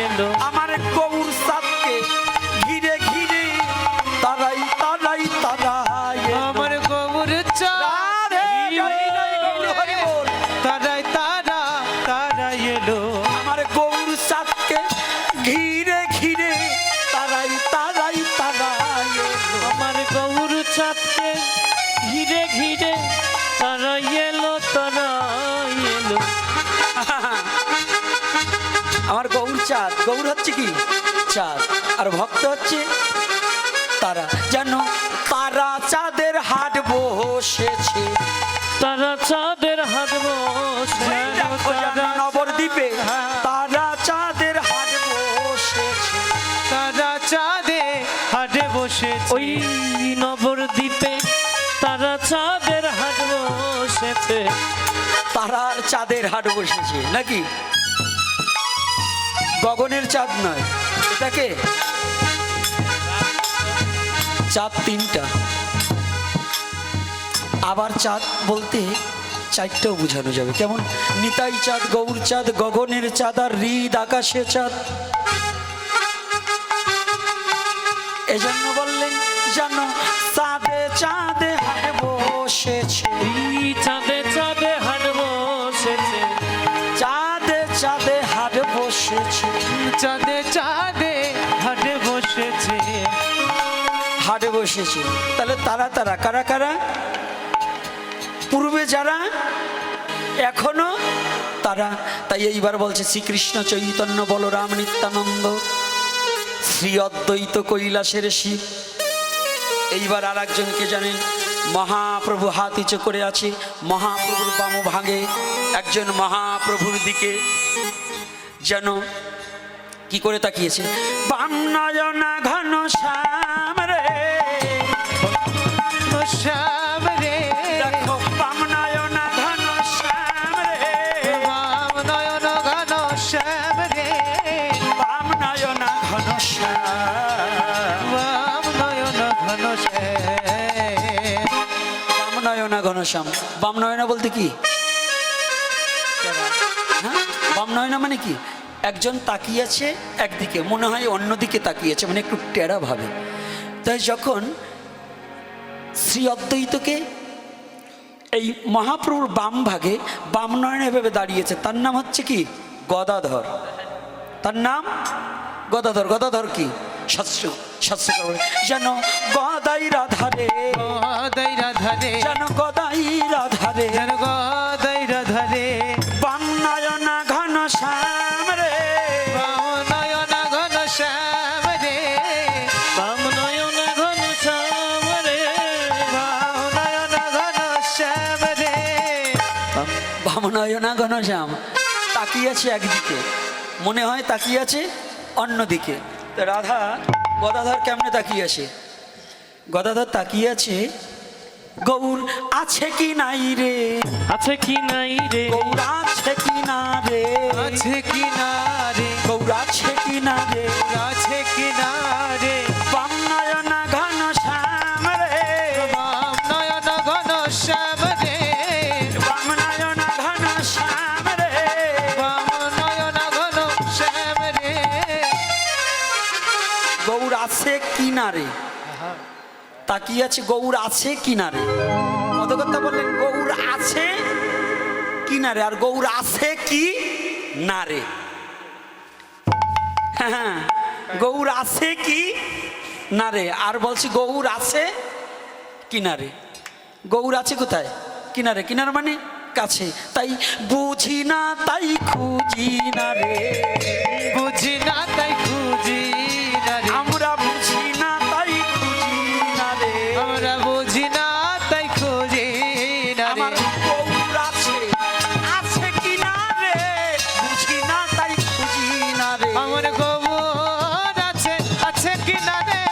[SPEAKER 2] এলো।
[SPEAKER 3] আমার গৌর চাঁদকে ঘিরে ঘিরে তারাই তারাই তারাই এলো।
[SPEAKER 1] আমার গৌর চাঁদ তারাই তারা তারাই এলো।
[SPEAKER 3] আমার গৌর চাঁদকে ঘিরে ঘিরে তারাই তারাই তারাই এলো।
[SPEAKER 2] আমার গৌর চাঁদকে ঘিরে ঘিরে তারা এলো, তারা এলো।
[SPEAKER 3] আমার গৌর চাঁদ, গৌর হচ্ছে কি চাঁদ, আর ভক্ত হচ্ছে তারা। যেন তারা চাঁদের হাট বসেছে,
[SPEAKER 2] তারা চাঁদের হাট বসে,
[SPEAKER 3] নবদ্বীপে তারা চাঁদের হাট বসেছে,
[SPEAKER 1] তারা চাঁদে হাটে বসেছে।
[SPEAKER 2] ওই নবদ্বীপে তারা চাঁদের হাট বসেছে।
[SPEAKER 3] তারার চাঁদের হাট বসেছে নাকি? গগনের চাঁদ নয়, এটাকে চাঁদ 3টা। আবার চাঁদ বলতে 4টাও বোঝানো যাবে, কেমন? নিতাই চাঁদ, গৌর চাঁদ, গগনের চাঁদ, আর হৃদ আকাশে চাঁদ। এজন্য বললেন যেন চাঁদে চাঁদে হাট বসেছে,
[SPEAKER 2] চাঁদে চাঁদে হাট বসেছে।
[SPEAKER 3] চাঁদে চাঁদে হাট বসেছে,
[SPEAKER 1] চাঁদে চাঁদে হাটে বসেছে।
[SPEAKER 3] হাটে বসেছে। তাহলে তারা তারা কারা কারা? পূর্বে যারা, এখনো তারা। তাই এইবার বলছে শ্রীকৃষ্ণ চৈতন্য বলরাম নিত্যানন্দ শ্রী অদ্বৈত কৈলাসের শিব। এইবার আর একজনকে জানেন, মহাপ্রভু হাত উঁচু করে আছে, মহাপ্রভুর বাম ভাগে একজন মহাপ্রভুর দিকে যেন কি করে তাকিয়েছে, বাম নয়না ঘন শ্যাম রে,
[SPEAKER 1] শ্যাম রে,
[SPEAKER 3] দেখো বাম নয়না ঘন শ্যাম রে,
[SPEAKER 1] বাম নয়ন ঘন শ্যাম রে,
[SPEAKER 3] বাম নয়না ঘন শ্যাম,
[SPEAKER 1] বাম নয়ন ঘন শ্যাম।
[SPEAKER 3] বাম নয়না ঘন শ্যাম। বাম নয়না বলতে কি? হ্যাঁ, বাম নয়না মানে কি? একজন তাকিয়েছে একদিকে, মনে হয় অন্যদিকে তাকিয়েছে, মানে একটু টেরা ভাবে। তাই যখন শ্রী অদ্বৈতকে এই মহাপ্রভুর বাম ভাগে বাম নয়নে ভেবে দাঁড়িয়েছে, তার নাম হচ্ছে কি? গদাধর। তার নাম গদাধর। গদাধর কি? শাস্ত্র যেন গদাই রাধারে,
[SPEAKER 1] গদাই রাধারে,
[SPEAKER 3] যেন গদাই রাধারে,
[SPEAKER 1] যেন গদাই রাধারে,
[SPEAKER 3] বাম নয়না ঘন শ্যাম রে,
[SPEAKER 1] বাম নয়ন ঘন শ্যাম রে,
[SPEAKER 2] বাম নয়ন ঘন শ্যাম রে,
[SPEAKER 1] বাম নয়ন ঘন শ্যাম রে।
[SPEAKER 3] বাম নয়না ঘন শ্যাম। তাকিয়েছে একদিকে, মনে হয় তাকিয়েছে অন্যদিকে। তো রাধা গদাধর কেমনে তাকিয়েছে? গদাধর তাকিয়েছে, গৌর আছে কি নাই রে,
[SPEAKER 2] আছে কি নাই রে,
[SPEAKER 3] গৌর আছে কি না রে,
[SPEAKER 1] আছে কি না রে,
[SPEAKER 3] গৌর আছে কি না রে,
[SPEAKER 1] আছে কি না রে,
[SPEAKER 3] বাম নয়না ঘন শ্যাম রে,
[SPEAKER 1] বাম নয়ন ঘন শ্যাম রে,
[SPEAKER 3] বাম নয়না ঘন শ্যাম রে,
[SPEAKER 1] বাম নয়ন ঘন শ্যাম রে।
[SPEAKER 3] গৌর আছে কি না রে, তাকিয়েছে গৌর আছে কিনারে। পদকর্তা বললেন গৌর আছে কিনারে, আর গৌর আছে কি না রে। হ্যাঁ, গৌর আছে কি না রে, আর বলছি গৌর আছে কিনারে। গৌর আছে কোথায়? কিনারে। কিনার মানে কাছে, তাই বুঝি না তাই খুঁজি না রে,
[SPEAKER 1] বুঝি না তাই খুঁজি না রে,
[SPEAKER 3] আমরা বুঝি না তাই খুঁজি না রে,
[SPEAKER 1] আমরা বুঝি না তাই খুঁজি না
[SPEAKER 3] আমার
[SPEAKER 1] রে,
[SPEAKER 3] গৌর আছে, আছে কি না রে, বুঝি না তাই খুঁজি না রে,
[SPEAKER 1] আমার গোবর আছে আছে কি না রে,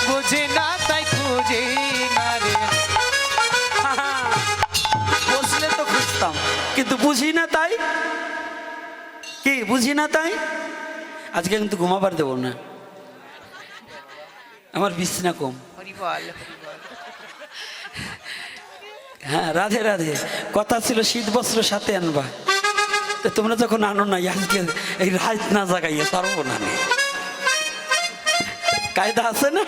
[SPEAKER 1] বুঝি না তাই খুঁজি না রে।
[SPEAKER 3] বসলে তো খুঁজতাম, কিন্তু বুঝি না তাই, কি বুঝি না তাই। আজকে কিন্তু ঘুমাবার দেবো না, আমার বিছনা কম।
[SPEAKER 1] হরি বল।
[SPEAKER 3] হ্যাঁ, রাধে রাধে। কথা ছিল শীত বস্ত্র সাথে আনবা, তো তোমরা যখন আনো না, আজকে এই রাত না জাগাইয়া পারবো না। কায়দা আছে না,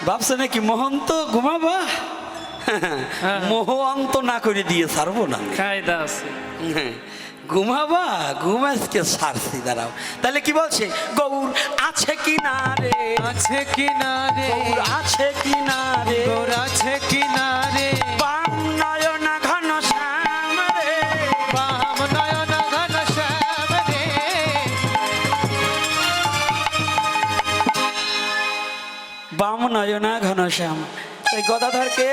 [SPEAKER 3] ভাবছে নাকি মোহন্ত ঘুমাবা, মোহ অন্ত না করে দিয়ে ছাড়বো না।
[SPEAKER 2] কায়দা আছে।
[SPEAKER 3] হ্যাঁ, ঘুমাবা, ঘুম আজকে সারছি। দাঁড়াও, তাহলে কি বলছে, গৌর আছে কি না রে,
[SPEAKER 1] আছে কি না রে,
[SPEAKER 3] গৌর আছে কি না রে,
[SPEAKER 1] গোর আছে কি না রে,
[SPEAKER 3] বাম নয়ন ঘন শ্যাম রে,
[SPEAKER 1] বাম নয়ন ঘন শ্যাম রে,
[SPEAKER 3] বাম নয়না ঘন শ্যাম। এই গদাধরকে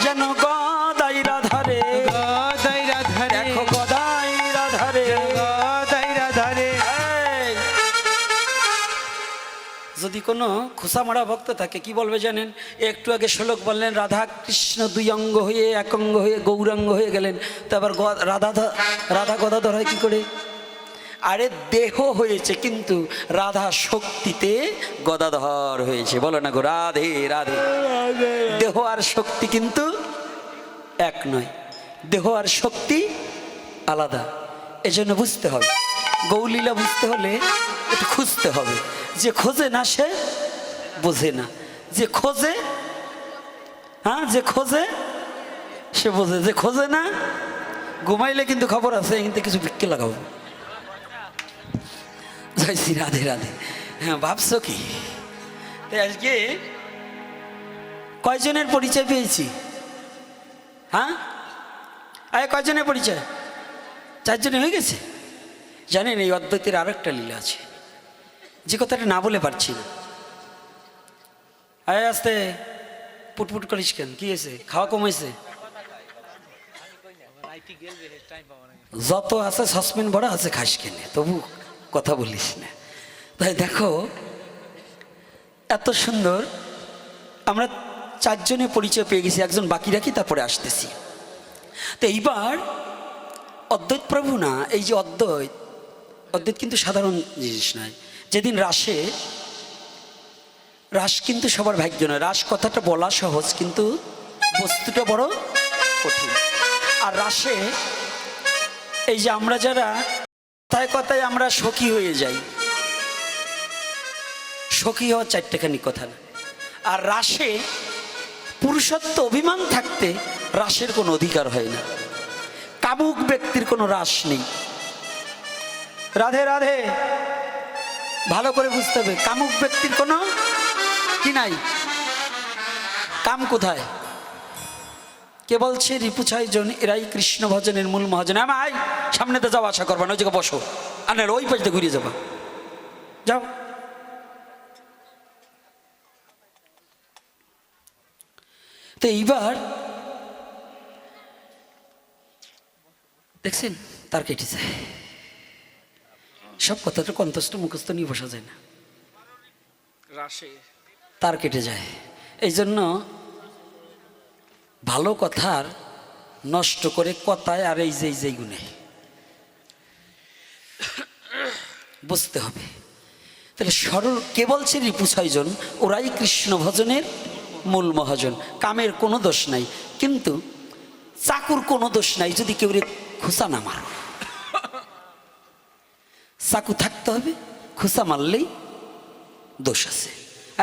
[SPEAKER 3] যেন গদাই রাধারে,
[SPEAKER 1] গদাই রাধারে,
[SPEAKER 3] দেখো গদাই রাধারে।
[SPEAKER 1] গদাই রাধারে।
[SPEAKER 3] এই, যদি কোনো খোসামারা ভক্ত থাকে কি বলবে জানেন, একটু আগে শ্লোক বললেন রাধা কৃষ্ণ দুই অঙ্গ হয়ে এক অঙ্গ হয়ে গৌরাঙ্গ হয়ে গেলেন, তো আবার রাধা গদাধর হয় কি করে? আরে দেহ হয়েছে, কিন্তু রাধা শক্তিতে গদাধর হয়েছে। বলো না গো, রাধে রাধে। দেহ আর শক্তি কিন্তু এক নয়, দেহ আর শক্তি আলাদা। এজন্য বুঝতে হবে, গৌলীলা বুঝতে হলে একটু খুঁজতে হবে। যে খোঁজে না সে বোঝে না, যে খোঁজে, হ্যাঁ, যে খোঁজে সে বোঝে, যে খোঁজে না ঘুমাইলে কিন্তু খবর আছে, কিন্তু কিছু ভিক্ষে লাগাবো। জয় শ্রী রাধে রাধে। হ্যাঁ, ভাবছো কি? তাই আজকে কয়জনের পরিচয় পেয়েছি? হ্যাঁ, আরে কয়জনের পরিচয়? 4 জনে হয়ে গেছে। জানেন, এই অদ্বৈতের আর একটা লীলা আছে, যে কথাটা না বলে পারছি না। আয় আসতে পুটপুট করিস কেন, কি হয়েছে? খাওয়া কমাইছে? যত আছে সসপেন বড় আছে, খাস কেনে, তবু কথা বলিস না। তাই দেখো, এত সুন্দর আমরা 4 জনে পরিচয় পেয়ে গেছি, একজন বাকি রাখি, তারপরে আসতেছি। তো এইবার অদ্বৈত প্রভু না, এই যে অদ্বৈত, অদ্বৈত কিন্তু সাধারণ জিনিস নয়। যেদিন রাসে, রাস কিন্তু সবার ভাগ্য নয়। রাস কথাটা বলা সহজ, কিন্তু বস্তুটা বড় কঠিন। আর রাসে এই যে আমরা যারা কথায় কথায় আমরা সখী হয়ে যাই, সখী হওয়ার 4টেখানি কথা না। আর রাসে পুরুষত্ব অভিমান থাকতে রাসের কোনো অধিকার হয় না। কামুক ব্যক্তির কোনো রাস নেই। রাধে রাধে, ভালো করে বুঝতে হবে, কামুক ব্যক্তির কোনো কি নাই, কাম কোথায়? কে বলছে রিপু 6 জন, এরাই কৃষ্ণ ভজনের মূল মহাজন। আমায় সামনেতে যাও, আশা করবা না, ওই জায়গায় বসো, আর না ওই পাশে ঘুরিয়ে যাবা, যাও। তো এইবার দেখছেন, তার কেটে যায় সব কথাটা, কন্তস্থ মুখস্থ নিয়ে বসা যায় না, তার কেটে যায়। এই জন্য ভালো কথার নষ্ট করে কথায়, আর এই যে গুণে বুঝতে হবে। তাহলে সরল কে বলছে রিপু 6 জন, ওরাই কৃষ্ণ ভজনের মূল মহাজন। কামের কোনো দোষ নাই, কিন্তু চাকুর কোনো দোষ নাই যদি কেউ খোসা না মারো। চাকু থাকতে হবে, খোসা মারলেই দোষ আছে।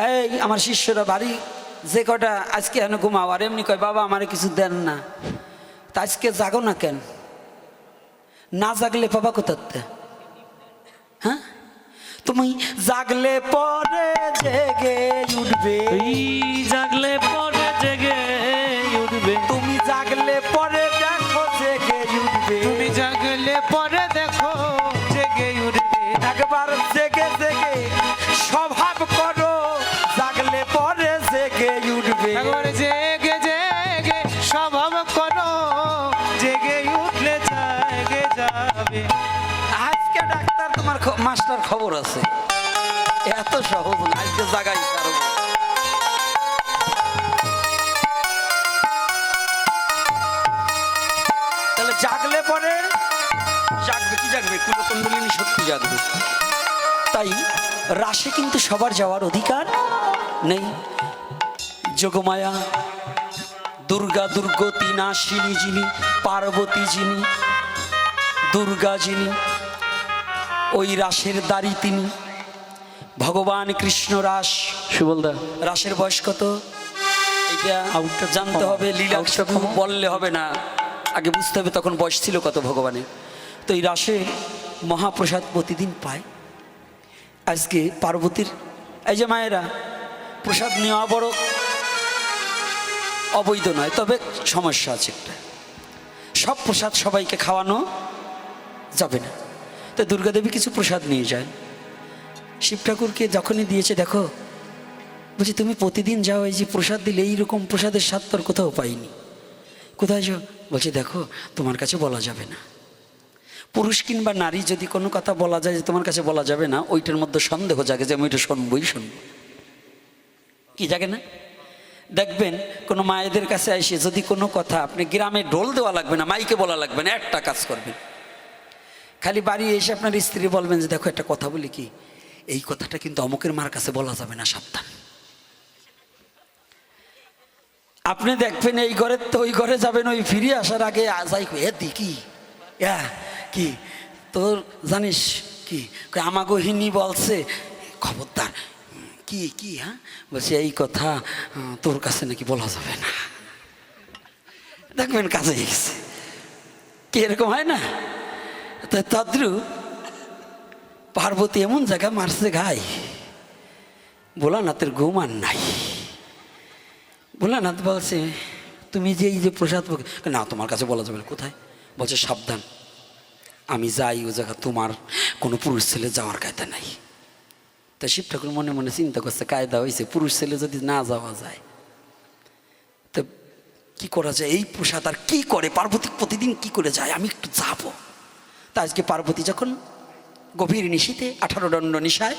[SPEAKER 3] এই আমার শিষ্যরা বাড়ি যে কটা আজকে এনে ঘুমাও, আর এমনি কয় বাবা আমারে কিছু দেন না, তা আজকে জাগো না কেন? না জাগলে পাবা কোথাতে? হ্যাঁ, তুমি জাগলে পরে জেগে উঠবে,
[SPEAKER 2] জাগলে পরে জেগে উঠবে,
[SPEAKER 3] তুমি জাগলে পরে দেখো আমার মাস্টার খবর আছে, এত সহজ না, আজকে জাগাই কারো। তাহলে জাগলে পরে জাগবে, কি জাগবে? কুলকুণ্ডলিনী সত্যি জাগবে। তাই রাসে কিন্তু সবার যাওয়ার অধিকার নেই। যোগমায়া, দুর্গা, দুর্গতি নাশিনী যিনি, পার্বতী যিনি, দুর্গা যিনি, ওই রাসের দ্বারী তিনি ভগবান কৃষ্ণ। রাস
[SPEAKER 2] সুবলদা,
[SPEAKER 3] রাসের বয়স কত এটা
[SPEAKER 2] আউটটা
[SPEAKER 3] জানতে
[SPEAKER 2] কম।
[SPEAKER 3] হবে, লীলা
[SPEAKER 2] আউটটা কম।
[SPEAKER 3] বললে হবে না, আগে বুঝতে হবে তখন বয়স ছিল কত ভগবানের। তো এই রাসে মহাপ্রসাদ প্রতিদিন পায়। আজকে পার্বতীর এই যে মায়েরা, প্রসাদ নেওয়া বড় অবৈধ নয়, তবে সমস্যা আছে একটা, সব প্রসাদ সবাইকে খাওয়ানো যাবে না। তো দুর্গাদেবী কিছু প্রসাদ নিয়ে যায়, শিব ঠাকুরকে যখনই দিয়েছে, দেখো বলছি তুমি প্রতিদিন যাও, এই যে প্রসাদ দিলে এইরকম প্রসাদের স্বাদ তোর কোথাও পাইনি, কোথায় যাও? বলছে দেখো তোমার কাছে বলা যাবে না। পুরুষ কিংবা নারী যদি কোনো কথা বলা যায় যে তোমার কাছে বলা যাবে না, ওইটার মধ্যে সন্দেহ জাগে যে আমি ওইটা শুনবই শুনবো, কি জাগে না? দেখবেন কোনো মায়েদের কাছে এসে যদি কোনো কথা, আপনি গ্রামে ঢোল দেওয়া লাগবে না, মাইকে বলা লাগবে না, একটা কাজ করবেন, খালি বাড়ি এসে আপনার স্ত্রী বলবেন যে দেখো একটা কথা বলি, কি এই কথাটা কিন্তু অমুকের মার কাছে বলা যাবে না, সাবধান। আপনি দেখবেন এই ঘরের তো ওই ঘরে যাবেন, ওই ফিরে আসার আগে যাই দি কি কি তোর জানিস কি আমাগোহিনী বলছে, খবরদার, কি কি হ্যাঁ বলছে এই কথা তোর কাছে নাকি বলা যাবে না। দেখবেন কাজে গেছে, কি এরকম হয় না? তো তদ্রু পার্বতী এমন জায়গা মারছে গাই, ভোলানাথের ঘুম আর নাই। ভোলানাথ বলছে তুমি যে এই যে প্রসাদ, না তোমার কাছে বলা যাবে না। কোথায়? বলছে সাবধান, আমি যাই ও জায়গা তোমার কোনো পুরুষ ছেলে যাওয়ার কায়দা নাই। তা শিব ঠাকুর মনে মনে চিন্তা করছে, কায়দা হয়েছে, পুরুষ ছেলে যদি না যাওয়া যায় তো কি করা যায়? এই প্রসাদ আর কি করে, পার্বতী প্রতিদিন কি করে যায়, আমি একটু যাবো। তা আজকে পার্বতী যখন গভীর নিশীতে 18 দণ্ড নিশায়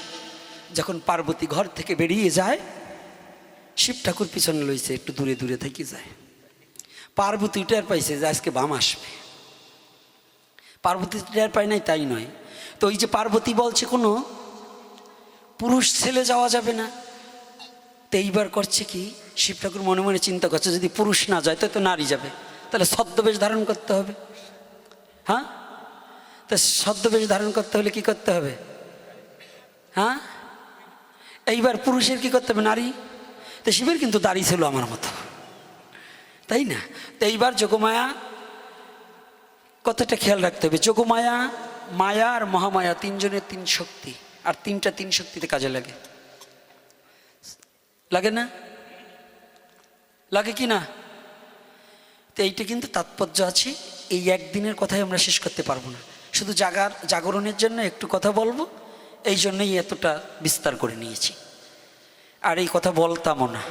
[SPEAKER 3] যখন পার্বতী ঘর থেকে বেরিয়ে যায়, শিব ঠাকুর পিছনে লইছে, একটু দূরে দূরে থেকে যায়। পার্বতী টের পাইছে যে আজকে বাম আসবে। পার্বতী টের পায় নাই তাই নয়, তো ওই যে পার্বতী বলছে কোনো পুরুষ ছেলে যাওয়া যাবে না, তো এইবার করছে কি, শিব ঠাকুর মনে মনে চিন্তা করছে যদি পুরুষ না যায় তো নারী যাবে, তাহলে ছদ্মবেশ ধারণ করতে হবে। হ্যাঁ, তা ছদ্মবেশ ধারণ করতে হলে কি করতে হবে? হ্যাঁ, এইবার পুরুষের কি করতে হবে? নারী। তো শিবের কিন্তু দাড়ি ছিল আমার মতো, তাই না? তো এইবার যোগমায়া, কতটা খেয়াল রাখতে হবে, যোগমায়া, মায়া আর মহামায়া, তিনজনের তিন শক্তি, আর তিনটা তিন শক্তিতে কাজে লাগে, লাগে না? লাগে কি না? তো এইটা কিন্তু তাৎপর্য আছে। এই একদিনের কথাই আমরা শেষ করতে পারবো না, শুধু জাগরণের জন্য একটু কথা বলবো, এই জন্যই এতটা বিস্তার করে নিয়েছি। আর এই কথা বলতামও না,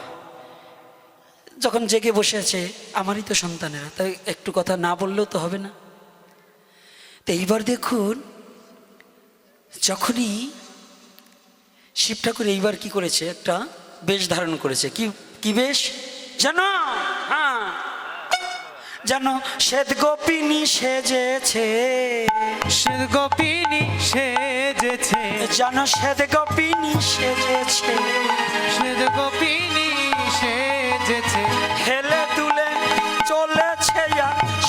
[SPEAKER 3] যখন জেগে বসে আছে আমারই তো সন্তানেরা, তাই একটু কথা না বললেও তো হবে না। তো এইবার দেখুন, যখনই শিব ঠাকুর এইবার কি করেছে, একটা বেশ ধারণ করেছে। কি কি বেশ জানো? হ্যাঁ জানো, শ্বেত গোপিনী সেজেছে,
[SPEAKER 1] শ্বেত গোপিনী সেজেছে,
[SPEAKER 3] জানো শ্বেত গোপিনী সেজেছে,
[SPEAKER 1] শ্বেত গোপিনী সেজেছে,
[SPEAKER 3] হেলে দুলে চলেছে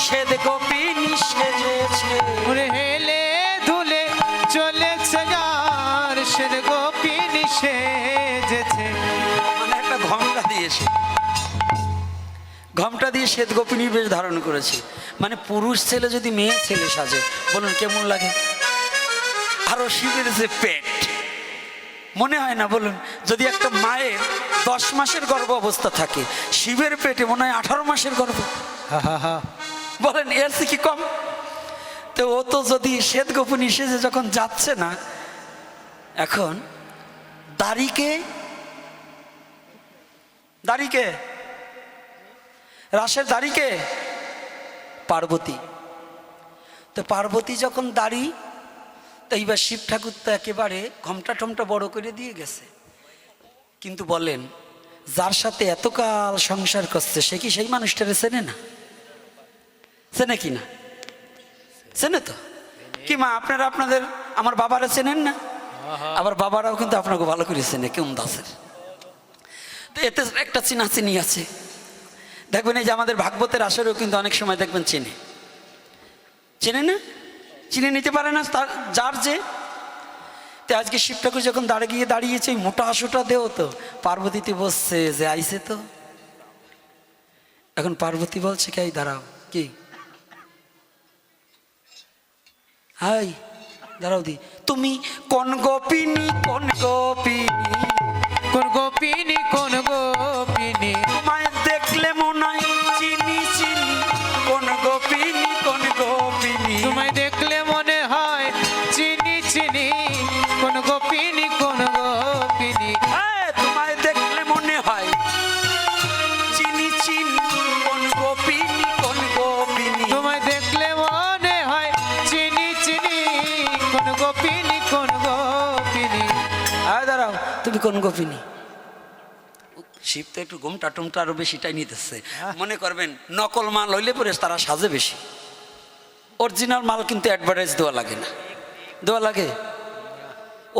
[SPEAKER 3] শ্বেত গোপিনী সেজেছে,
[SPEAKER 1] ওরে হেলে ধুলে চলেছে আর শ্বেত গোপিনী সেজেছে।
[SPEAKER 3] মানে একটা ঘমটা দিয়েছে, ঘমটা দিয়ে শ্বেত গোপিনী বেশ ধারণ করেছে। মানে পুরুষ ছেলে যদি মেয়ে ছেলে সাজে, বলুন কেমন লাগে? আরো শিবের যে পেট, মনে হয় না বলুন? যদি একটা মায়ের 10 মাসের গর্ভ অবস্থা থাকে, শিবের পেটে মনে হয় 18 মাসের গর্ভ। বলেন এর থেকে কি কম? তো ও তো যদি শ্বেত গোপিনী সেজে যখন যাচ্ছে না, এখন দাড়িকে দাড়িকে রাসের দাড়িকে পার্বতী। তো পার্বতী যখন দাড়ি তো এইবার শিব ঠাকুর তো একেবারে ঘমটা টমটা বড় করে দিয়ে গেছে, কিন্তু বলেন যার সাথে এতকাল সংসার করছে সে কি সেই মানুষটারে চেনে না? চেনে কি না? চেনে তো কি মা? আপনারা আপনাদের আমার বাবারা চেনেন না? আবার বাবারাও কিন্তু আপনাকে ভালো করে চেনে কেমন দাসের। তো এতে একটা চিনাচিনি আছে। দেখবেন এই যে আমাদের ভাগবতের আসরেও কিন্তু অনেক সময় দেখবেন চেনে, চেনে না, চিনে নিতে পারে না তার যার যে। তো আজকে শিব ঠাকুর যখন দাঁড়িয়েছে ওই মোটা হাসুটা দেও তো পার্বতীতে বসছে যে আইসে তো। এখন পার্বতী বলছে কি দাঁড়াও, কি হাই দাঁড়াও দি, তুমি কোন গোপিনী কোন গোপিনী
[SPEAKER 1] কোন গোপিনী কোন গোপিনী
[SPEAKER 3] তোমায় দেখলে মনে হয় চিনি চিনি, কোন গোপিনী কোন গোপিনী
[SPEAKER 1] তোমায় দেখলে মনে হয় চিনি চিনি, কোন গোপিনী কোন গোপিনী
[SPEAKER 3] তোমায় দেখলে মনে হয় চিনি চিনি, কোন গোপিনী কোন গোপিনী
[SPEAKER 1] তোমায় দেখলে মনে হয় চিনি চিনি, কোন গোপিনী কোন গোপিনী।
[SPEAKER 3] দাঁড়াও, তুমি কোন গোপিনী? শিব তো একটু ঘুমটা টুমটা আরো বেশিটাই নিতেছে। মনে করবেন নকল মাল হইলে পরে তারা সাজে বেশি, অরিজিনাল মাল কিন্তু অ্যাডভার্টাইজ দেওয়া লাগে না। দেওয়া লাগে?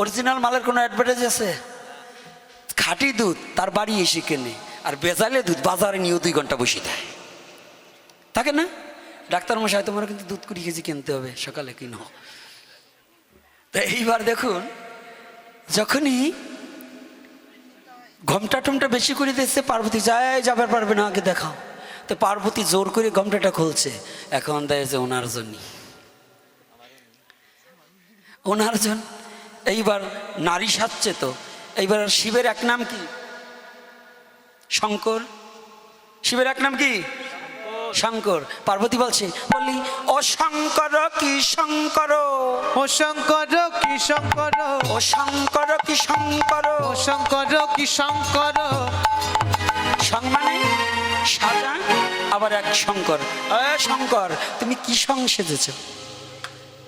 [SPEAKER 3] অরিজিনাল মালের কোনো অ্যাডভার্টাইজ আছে? খাঁটি দুধ তার বাড়ি এসে কেনে, আর বেজালে দুধ বাজারে নিয়েও 2 ঘন্টা বসে দেয়, থাকে না? ডাক্তার মশাই তোমার কিন্তু দুধ 20 কেজি কিনতে হবে, সকালে কিনো। তা এইবার দেখুন যখনই ঘমটা টমটা বেশি করে দিচ্ছে পার্বতী যাবার পারবে না, আগে দেখাও। তো পার্বতী জোর করে ঘমটাটা খুলছে, এখন দেয় যে ওনার জন্য, ওনার জন্য। এইবার নারী সাজছে তো, এইবার শিবের এক নাম কি? শঙ্কর। শিবের এক নাম কি? শঙ্কর। পার্বতী বলছে বলি ও শঙ্কর কি শঙ্কর,
[SPEAKER 1] ও শঙ্কর কি শঙ্কর,
[SPEAKER 3] ও শঙ্কর কি শঙ্কর,
[SPEAKER 1] ও শঙ্কর কি শঙ্কর।
[SPEAKER 3] সং মানে সাজা, আবার এক শঙ্কর। শঙ্কর তুমি কি সং সেজেছ?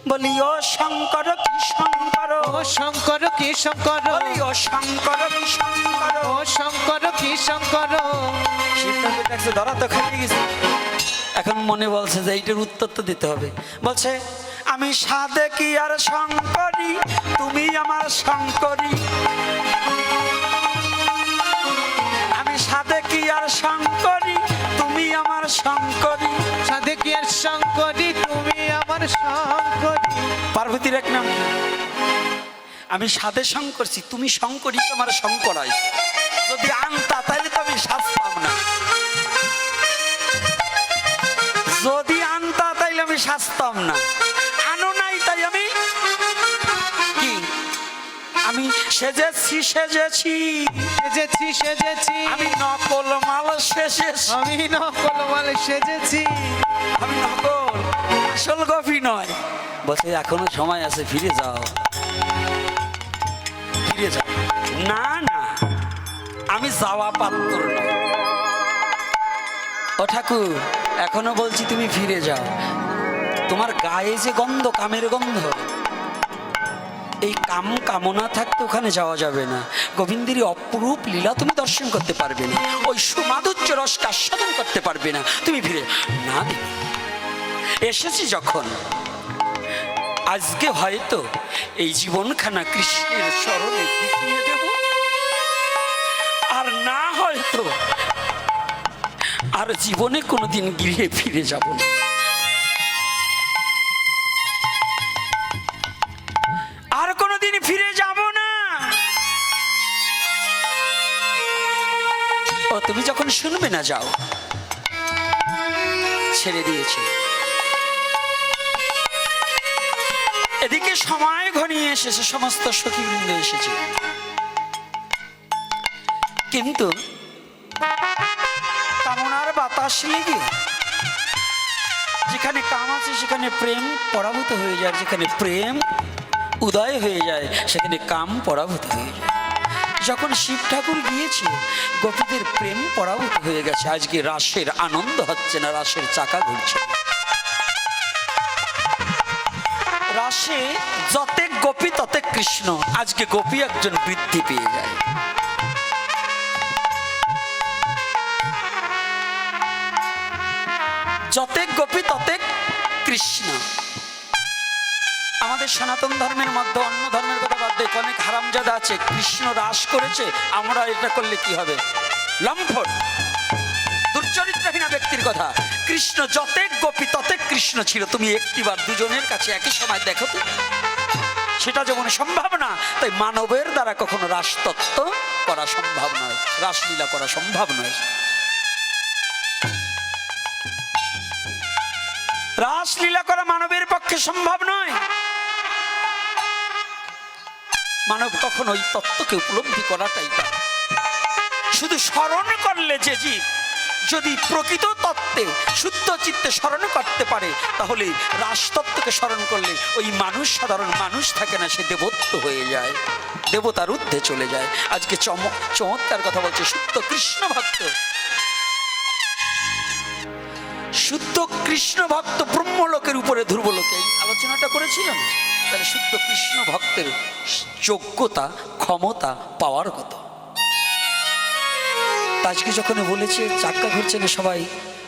[SPEAKER 3] বলি ও শঙ্কর কি শঙ্কর,
[SPEAKER 1] ও শঙ্কর কি শঙ্কর,
[SPEAKER 3] বলি ও শঙ্কর কি শঙ্কর,
[SPEAKER 1] ও শঙ্কর কি শঙ্কর।
[SPEAKER 3] শিব ঠাকুর দেখছে ধরা তো খেয়ে গেছে, এখন মনে বলছে যে এইটার উত্তর তো দিতে হবে। বলছে আমি সাধে কি আর শঙ্করী, তুমি আমার শঙ্করী, আমি সাধে কি আর শঙ্করী, তুমি আমার শঙ্করী।
[SPEAKER 1] সাধে কি আর শঙ্করী, তুমি আমার শঙ্করী।
[SPEAKER 3] পার্বতীর এক নাম কি? আমি সাধে শঙ্করছি, তুমি শঙ্করী, তোমার শঙ্করাই। যদি আনতা তাহলে তো আমি সাজতাম না, যদি আনতা তাইলে আমি সাজতাম না, আনো নাই তাই আমি কি? আমি সেজেছি সেজেছি
[SPEAKER 1] সেজেছি সেজেছি,
[SPEAKER 3] আমি নকল মাল সেজেছি,
[SPEAKER 1] আমি নকল মাল সেজেছি,
[SPEAKER 3] আমি নকল, আসল কফি নয়। বলছে এখনো সময় আছে, ফিরে যাও, ফিরে যাও। না না, আমি যাওয়া পাত্র না। ও ঠাকুর এখনো বলছি তুমি ফিরে যাও, তোমার গায়ে যে গন্ধ, কামের গন্ধ, এই কাম কামনা থাকতে ওখানে যাওয়া যাবে না। গোবিন্দের অপরূপ লীলা তুমি দর্শন করতে পারবে না, ওই সুমাধুর্য রসকে আস্বাদন করতে পারবে না, তুমি ফিরে না। এসেছি যখন, আজকে হয়তো এই জীবনখানা কৃষ্ণের চরণে বিকিয়ে দেব, আর না হয়তো আর জীবনে কোনোদিন গৃহে ফিরে যাব না। আর কোনোদিন ফিরে যাব না। ও তুমি যখন শুনবে না যাও, ছেড়ে দিয়েছি। এদিকে সময় ঘনিয়ে এসেছে, সমস্ত সখীবৃন্দ এসেছে, কিন্তু কামনার বাতাস লেগে যেখানে কাম আছে সেখানে প্রেম পরাভূত হয়ে যায়, যেখানে প্রেম উদয় হয়ে যায় সেখানে কাম পরাভূত হয়ে যায়। যখন শিব ঠাকুর গিয়েছে গোপীদের প্রেম পরাভূত হয়ে গেছে, আজকে রাসের আনন্দ হচ্ছে না, রাসের চাকা ঘুরছে। রাস রাসে যতে গোপী ততে কৃষ্ণ। আজকে গোপী একজন বৃদ্ধি পেয়ে যায়। যতে গোপী ততে কৃষ্ণ। আমাদের সনাতন ধর্মের মধ্যে অন্য ধর্মের কথা বাদ দিয়ে অনেক হারামজাদা আছে, কৃষ্ণ রাস করেছে, আমরা এটা করলে কি হবে? লম্পট, দুর্চরিত্রহীনা ব্যক্তির কথা। কৃষ্ণ যতে গোপী ততে কৃষ্ণ ছিল। তুমি একটিবার দুজনের কাছে একই সময় দেখো তো, সেটা যেমন সম্ভব না, তাই মানবের দ্বারা কখনো রাসতত্ত্ব করা সম্ভব নয়, রাসলীলা করা সম্ভব নয়। রাসলীলা করা মানবের পক্ষে সম্ভব নয়। মানব কখনো ওই তত্ত্বকে উপলব্ধি করাটাই পারে। শুধু স্মরণ করলে যে জীব যদি প্রকৃত তত্ত্বে শুদ্ধ চিত্তে স্মরণ করতে পারে, তাহলে রাসতত্ত্বকে স্মরণ করলে ওই মানুষ সাধারণ মানুষ থাকে না, সে দেবত্ব হয়ে যায়, দেবতার ঊর্ধ্বে চলে যায়। আজকে চমৎকার কথা বলছে শুদ্ধ কৃষ্ণ ভক্ত। শুদ্ধ কৃষ্ণ ভক্ত ব্রহ্মলোকের উপরে ধ্রুবলোকে এই আলোচনাটা করেছিলাম। তাহলে শুদ্ধ কৃষ্ণ ভক্তের যোগ্যতা ক্ষমতা পাওয়ার কথা। আজকে যখন বলেছে চাক্কা ঘুরছে না সবাই,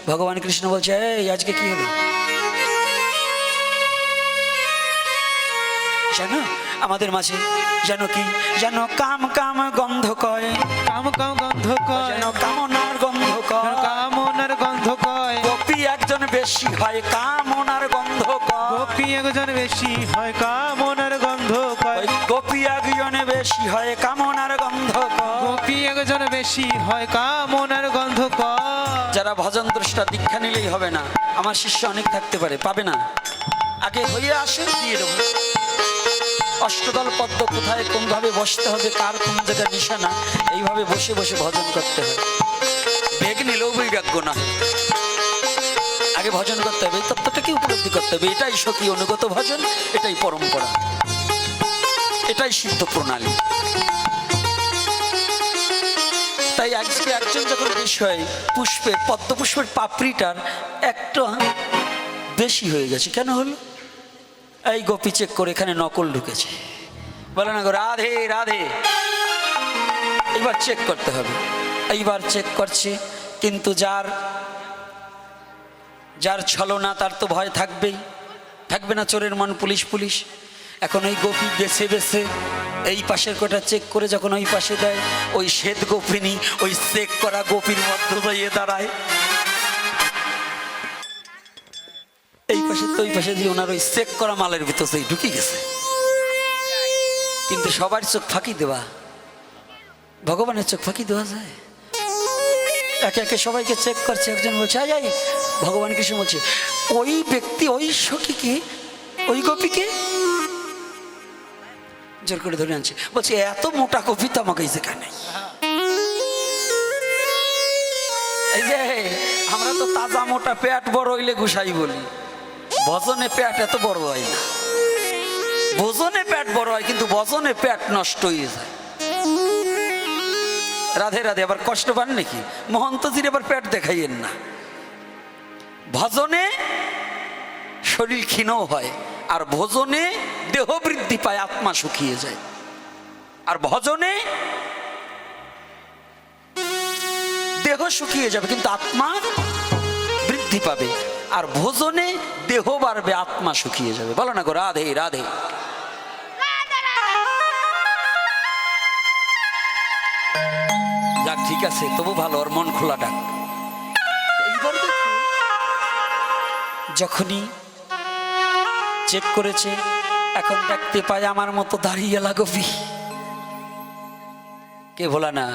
[SPEAKER 3] ভগবান কৃষ্ণ বলছে এই আজকে কি হলো জানো? আমাদের মাঝে যেন কি, যেন কাম কাম গন্ধ কয়,
[SPEAKER 1] কাম কাম গন্ধ কয়,
[SPEAKER 3] যেন কামনার গন্ধ কয়,
[SPEAKER 1] কামনার গন্ধ কয়।
[SPEAKER 3] গোপী একজন বেশি হয় কামনার গন্ধ কয়,
[SPEAKER 1] গোপী একজন বেশি হয় কামনার গন্ধ কয়,
[SPEAKER 3] ওই গোপী একজন বেশি হয় কামনার গন্ধ কয়।
[SPEAKER 1] গোপী একজন বেশি হয় কামনার গন্ধ কয়।
[SPEAKER 3] যারা ভজন দ্রষ্টা দীক্ষা নিলেই হবে না, আমার শিষ্য অনেক থাকতে পারে, পাবে না। আগে হয়ে আসে দিয়ে দেবো। অষ্টদল পদ্ম কোথায় কোন ভাবে বসতে হবে, কার কোন জায়গায় নিশানা, এইভাবে বসে বসে ভজন করতে হয়। বেগ নিলেও বৈরাগ্য না, আগে ভজন করতে হবে, এই তত্ত্বটাকে উপলব্ধি করতে হবে। এটাই সখী অনুগত ভজন, এটাই পরম্পরা, এটাই সিদ্ধ প্রণালী। তাই আজকে একজন যখন বিষয় পুষ্পের পদ্ম পুষ্পের পাপড়িটার একটা বেশি হয়ে গেছে, কেন হলো? এই গোপী চেক করে এখানে নকল ঢুকেছে, বলে না গো রাধে রাধে, এইবার চেক করতে হবে। এইবার চেক করছে, কিন্তু যার যার ছলনা তার তো ভয় থাকবেই, থাকবে না? চোরের মন পুলিশ পুলিশ। এখন ওই গোপী বেছে বেছে এই পাশের কটা চেক করে যখন ওই পাশে দেয়, ওই শ্বেত গোপিনী ওই চেক করা গোপীর মধ্যে দিয়ে দাঁড়ায়, এই পাশে তো ওই পাশে দিয়ে ওনার ওই চেক করা মালের ভিতর সেই ঢুকে গেছে। কিন্তু সবার চোখ ফাঁকি দেওয়া, ভগবানের চোখ ফাঁকি দেওয়া যায়? একে একে সবাইকে চেক করছে, একজন বলছে আয় আয়, ভগবান কৃষ্ণ বলছে ওই ব্যক্তি ওই সখীকে ওই গোপীকে জোর করে ধরে আনছে, বলছে এত মোটা গোপী তো আমাকে শেখায়। এই যে আমরা তো তাজা মোটা পেট বড় হইলে গুসাই বলি, ভজনে পেট এত বড় হয় না। ভোজনে পেট বড় হয়, কিন্তু ভজনে পেট নষ্ট হয়ে যায়। রাধে রাধে। আবার কষ্ট পান নাকি? মহন্তজির আবার পেট দেখাইয়েন না। ভজনে শরীর ক্ষীণও হয়, আর ভোজনে দেহ বৃদ্ধি পায়, আত্মা শুকিয়ে যায়। আর ভজনে দেহ শুকিয়ে যাবে কিন্তু আত্মা বৃদ্ধি পাবে, আর ভোজনে দেহ বাড়বে আত্মা শুকিয়ে যাবে। বলো না গো রাধে রাধে। যাক ঠিক আছে, তবু ভালো, ওর মন খোলা ডাক। এইবার দেখো, যখনই চেক করেছে, এখন দেখতে পায় আমার মতো দাঁড়িয়ে লাগবি। কে ভোলা না?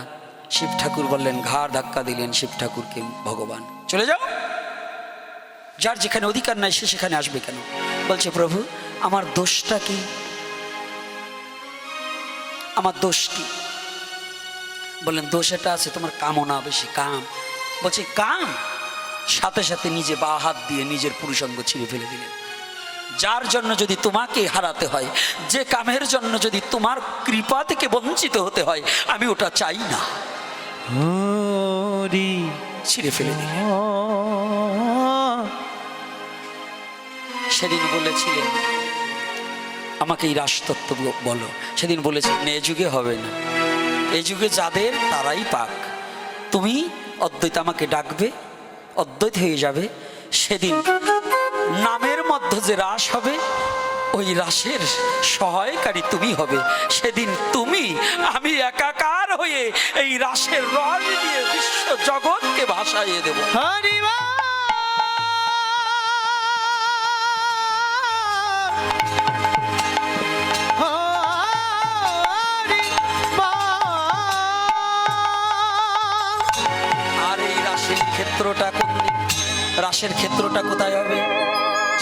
[SPEAKER 3] শিব ঠাকুর বললেন, ঘাড় ধাক্কা দিলেন শিব ঠাকুরকে, ভগবান চলে যাও, যার যেখানে অধিকার নাই সে সেখানে আসবে কেন? বলছে প্রভু আমার দোষটা কি, আমার দোষ কি? বললেন দোষ এটা আছে, তোমার কামনা বেশি, কাম। বলছে কাম? সাথে সাথে নিজে বা হাত দিয়ে নিজের পুরুষাঙ্গ ছিঁড়ে ফেলে দিলেন। যার জন্য যদি তোমাকে হারাতে হয়, যে কামের জন্য যদি তোমার কৃপা থেকে বঞ্চিত হতে হয়, আমি ওটা চাই না, ছিঁড়ে ফেলে দিলেন। সেদিন বলেছিলেন আমাকে এই রাসতত্ত্ব বলো। সেদিন বলেছিলেন এ যুগে হবে না, এই যুগে যাদের তারাই পাক। তুমি অদ্বৈত আমাকে ডাকবে, অদ্বৈত হয়ে যাবে। সেদিন নামের মধ্যে যে রাস হবে, ওই রাসের সহায়কারী তুমি হবে। সেদিন তুমি আমি একাকার হয়ে এই রাসের রস দিয়ে বিশ্ব জগৎকে ভাসাইয়ে দেব।
[SPEAKER 1] হরি বল। হরি বল।
[SPEAKER 3] আর এই রাসের ক্ষেত্রটা কোন দিক? রাসের ক্ষেত্রটা কোথায় হবে?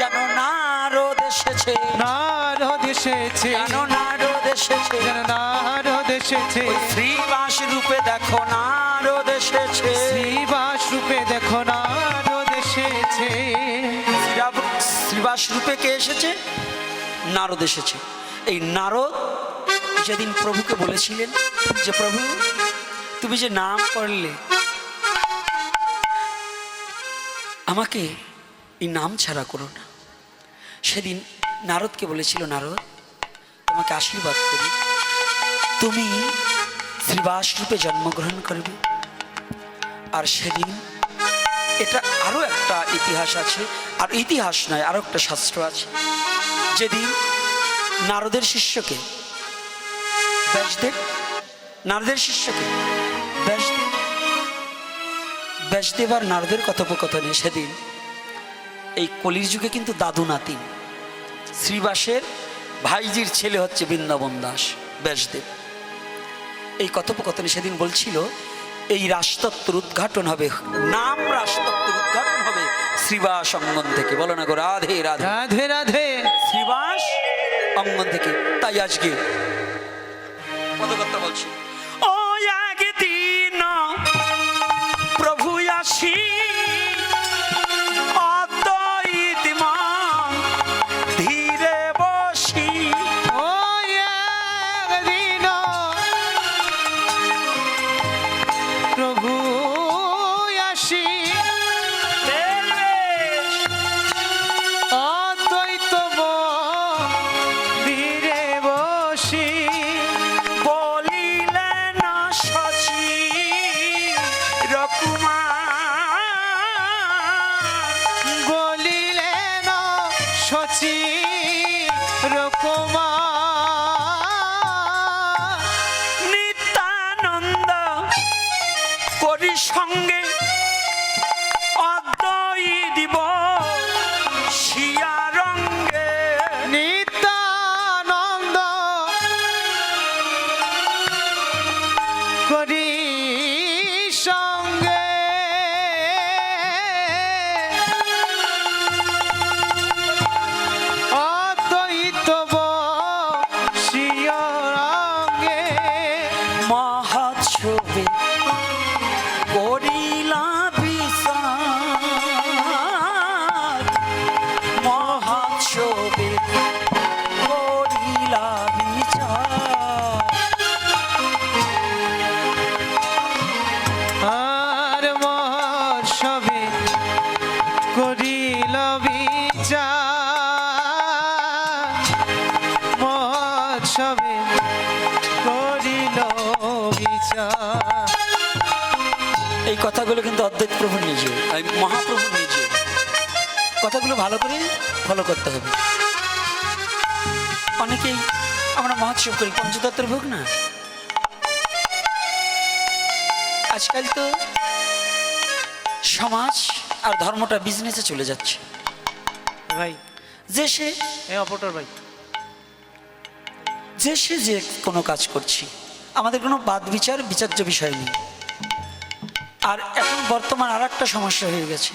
[SPEAKER 3] যেন নারদ এসেছে,
[SPEAKER 1] নারদ এসেছে,
[SPEAKER 3] যেন নারদ এসেছে,
[SPEAKER 1] যেন নারদ এসেছে,
[SPEAKER 3] ওই শ্রীবাস রূপে দেখো নারদ এসেছে।
[SPEAKER 1] শ্রীবাস রূপে দেখো নারদ এসেছে।
[SPEAKER 3] শ্রীবাস রূপে কে এসেছে? নারদ এসেছে। এই নারদ যেদিন প্রভুকে বলেছিলেন যে প্রভু তুমি যে নাম করলে, আমাকে এই নাম ছাড়া করো না। সেদিন নারদকে বলেছিল, নারদ তোমাকে আশীর্বাদ করি, তুমি শ্রীবাস রূপে জন্মগ্রহণ করবে। আর সেদিন এটা আরো একটা ইতিহাস আছে, আর ইতিহাস নয়, আরো একটা শাস্ত্র আছে। যেদিন নারদের শিষ্যকে ব্যাসদেব, নারদের শিষ্যকে ব্যাসদেব, ব্যাসদেব আর নারদের কথোপকথনে সেদিন এই কলির যুগে কিন্তু দাদু নাতিন, শ্রীবাসের ভাইজির ছেলে হচ্ছে বৃন্দাবন দাস ব্যাসদেব। এই কথোপকথনে সেদিন বলছিল এই রাসতত্ত্বের উদ্ঘাটন হবে, নাম রাসতত্ত্বের উদ্ঘাটন হবে শ্রীবাস অঙ্গন থেকে। বলো না গো রাধে রাধে,
[SPEAKER 1] রাধে রাধে।
[SPEAKER 3] শ্রীবাস অঙ্গন থেকে। তাই আজকে পদকর্তা বলছি, ও একদিন প্রভু আসি অদ্বৈত মা ধীরে বসি।
[SPEAKER 1] ও একদিন প্রভু আসি অদ্বৈত ধীরে বসি।
[SPEAKER 3] বলিলেন সচি রকুমার,
[SPEAKER 1] বলিলেন শচী রকুমার।
[SPEAKER 3] নিত্যানন্দ করি সঙ্গে অদ্বৈ দিব শিয়া রঙ্গে।
[SPEAKER 1] নিত্যানন্দ করি সঙ্গে অদ্বৈত শিয়রঙ্গে।
[SPEAKER 3] মহোৎসবে করিলা বিচার, মহোৎসবে করিলা বিচার।
[SPEAKER 1] আর মহোৎসবে করিল বিচার, মহোৎসবে করিল বিচার।
[SPEAKER 3] এই কথাগুলো কিন্তু অদ্বৈত প্রভু নিজে, মহাপ্রভু নিজে। কথাগুলো ভালো করে ফলো করতে হবে। অনেকেই আমরা মহোৎসব করি, পঞ্চতত্ত্বের ভোগ না। আজকাল তো সমাজ আর ধর্মটা বিজনেসে চলে যাচ্ছে।
[SPEAKER 1] ভাই
[SPEAKER 3] যে সে
[SPEAKER 1] এই অপরটার ভাই
[SPEAKER 3] যে সে যে কোনো কাজ করছি, আমাদের কোনো বাদ বিচার বিচার্য বিষয় নেই। আর এখন বর্তমান আর একটা সমস্যা হয়ে গেছে,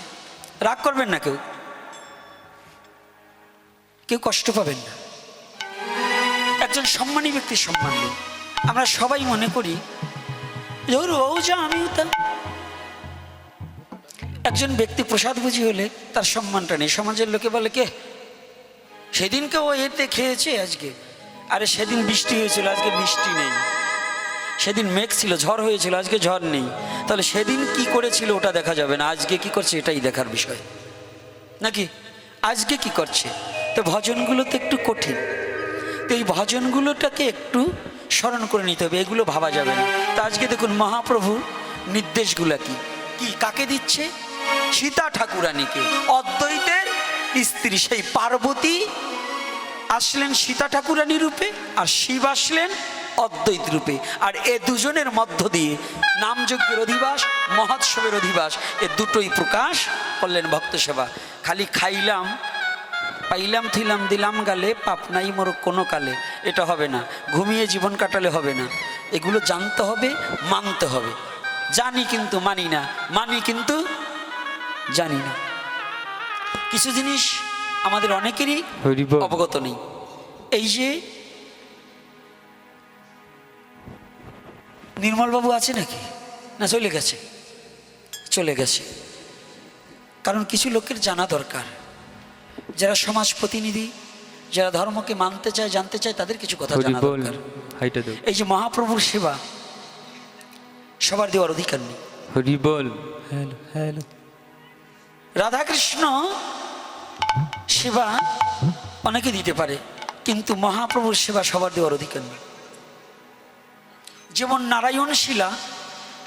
[SPEAKER 3] রাগ করবেন না, কেউ কেউ কষ্ট পাবেন না। একজন সম্মানী ব্যক্তির সম্মান নেই। আমরা সবাই মনে করি যে ওর ও যা আমিও তা। একজন ব্যক্তি প্রসাদ বুঝি হলে তার সম্মানটা নেই। সমাজের লোকে বলে কে সেদিনকে ও এতে খেয়েছে আজকে, আরে সেদিন বৃষ্টি হয়েছিল আজকে বৃষ্টি নেই, সেদিন মেঘ ছিল ঝড় হয়েছিল আজকে ঝড় নেই। তাহলে সেদিন কি করেছিল ওটা দেখা যাবে না, আজকে কি করছে এটাই দেখার বিষয় নাকি? আজকে কি করছে? তো ভজনগুলো তো একটু কঠিন। তো এই ভজনগুলোটাকে একটু স্মরণ করে নিতে হবে, এগুলো ভাবা যাবে না। তা আজকে দেখুন মহাপ্রভুর নির্দেশগুলো কি কি কাকে দিচ্ছে? সীতা ঠাকুরানীকে, অদ্বৈতের স্ত্রী সেই পার্বতী আসলেন সীতা ঠাকুরানী রূপে, আর শিব আসলেন অদ্বৈত রূপে। আর এ দুজনের মধ্য দিয়ে নামযজ্ঞের অধিবাস, মহোৎসবের অধিবাস, এ দুটোই প্রকাশ করলেন ভক্ত সেবা। খালি খাইলাম, পাইলাম, থিলাম, দিলাম গালে, পাপ নাই মোর কোনো কালে, এটা হবে না। ঘুমিয়ে জীবন কাটালে হবে না, এগুলো জানতে হবে, মানতে হবে। জানি কিন্তু মানি না, মানি কিন্তু জানি না। কিছু জিনিস আমাদের অনেকেরই
[SPEAKER 2] হরি বল।
[SPEAKER 3] অবগত নেই। এই যে নির্মলবাবু আছে নাকি, না চলে গেছে? চলে গেছে। কারণ কিছু লোকের জানা দরকার, যারা সমাজ প্রতিনিধি, যারা ধর্মকে মানতে চায়, জানতে চায়, তাদের কিছু কথা
[SPEAKER 2] হরি
[SPEAKER 3] জানা
[SPEAKER 2] বল।
[SPEAKER 3] দরকার।
[SPEAKER 2] হাইটা দাও।
[SPEAKER 3] এই যে মহাপ্রভুর সেবা সবার দেওয়ার অধিকার নেই।
[SPEAKER 2] হরি বল। Hello hello.
[SPEAKER 3] রাধাকৃষ্ণ সেবা অনেকে দিতে পারে, কিন্তু মহাপ্রভুর সেবা সবার দেওয়ার অধিকার নেই। যেমন নারায়ণ শিলা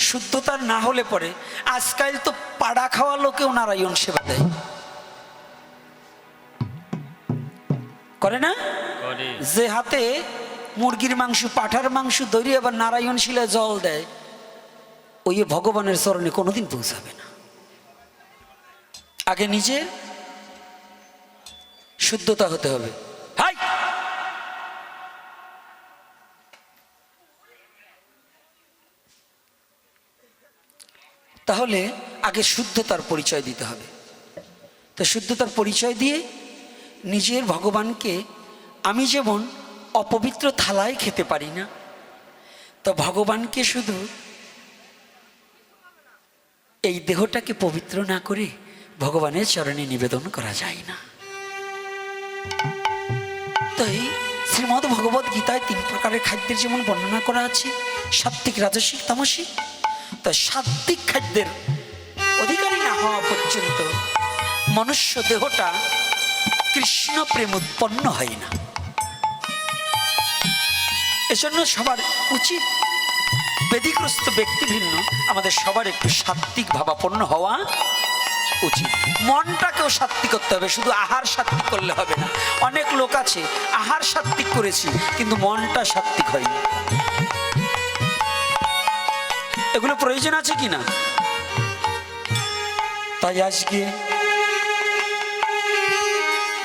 [SPEAKER 3] শুদ্ধতার না হলে পরে আজকাল তো পাড়া খাওয়া লোকেও নারায়ণ সেবা দেয়, করে না?
[SPEAKER 2] করে।
[SPEAKER 3] যে হাতে মুরগির মাংস, পাঠার মাংস ধরে আবার নারায়ণ শিলায় জল দেয়, ওই ভগবানের চরণে কোনোদিন পৌঁছাবে না। আগে নিজের শুদ্ধতা হতে হবে। হাই, তাহলে আগে শুদ্ধতার পরিচয় দিতে হবে। তো শুদ্ধতার পরিচয় দিয়ে নিজের ভগবানকে, আমি যেমন অপবিত্র থালায় খেতে পারি না, তো ভগবানকে শুধু এই দেহটাকে পবিত্র না করে ভগবানের চরণে নিবেদন করা যায় না। তাই শ্রীমদ্ ভগবদ গীতায় 3 প্রকারের খাদ্যের যেমন বর্ণনা করা আছে, সাত্ত্বিক, রাজসিক, তামসিক। তা সাত্ত্বিক খাদ্যের অধিকারী না হওয়া পর্যন্ত মনুষ্য দেহটা কৃষ্ণ প্রেম উৎপন্ন হয় না। এজন্য সবার উচিত, বেদিগ্রস্ত ব্যক্তি ভিন্ন, আমাদের সবার একটু সাত্ত্বিক ভাবাপন্ন হওয়া উচিত। মনটাকেও সাত্ত্বিক করতে হবে, শুধু আহার সাত্ত্বিক করলে হবে না। অনেক লোক আছে আহার সাত্ত্বিক করেছি কিন্তু মনটা সাত্ত্বিক হয়নি। এগুলো প্রয়োজন আছে কিনা? তাই আজকে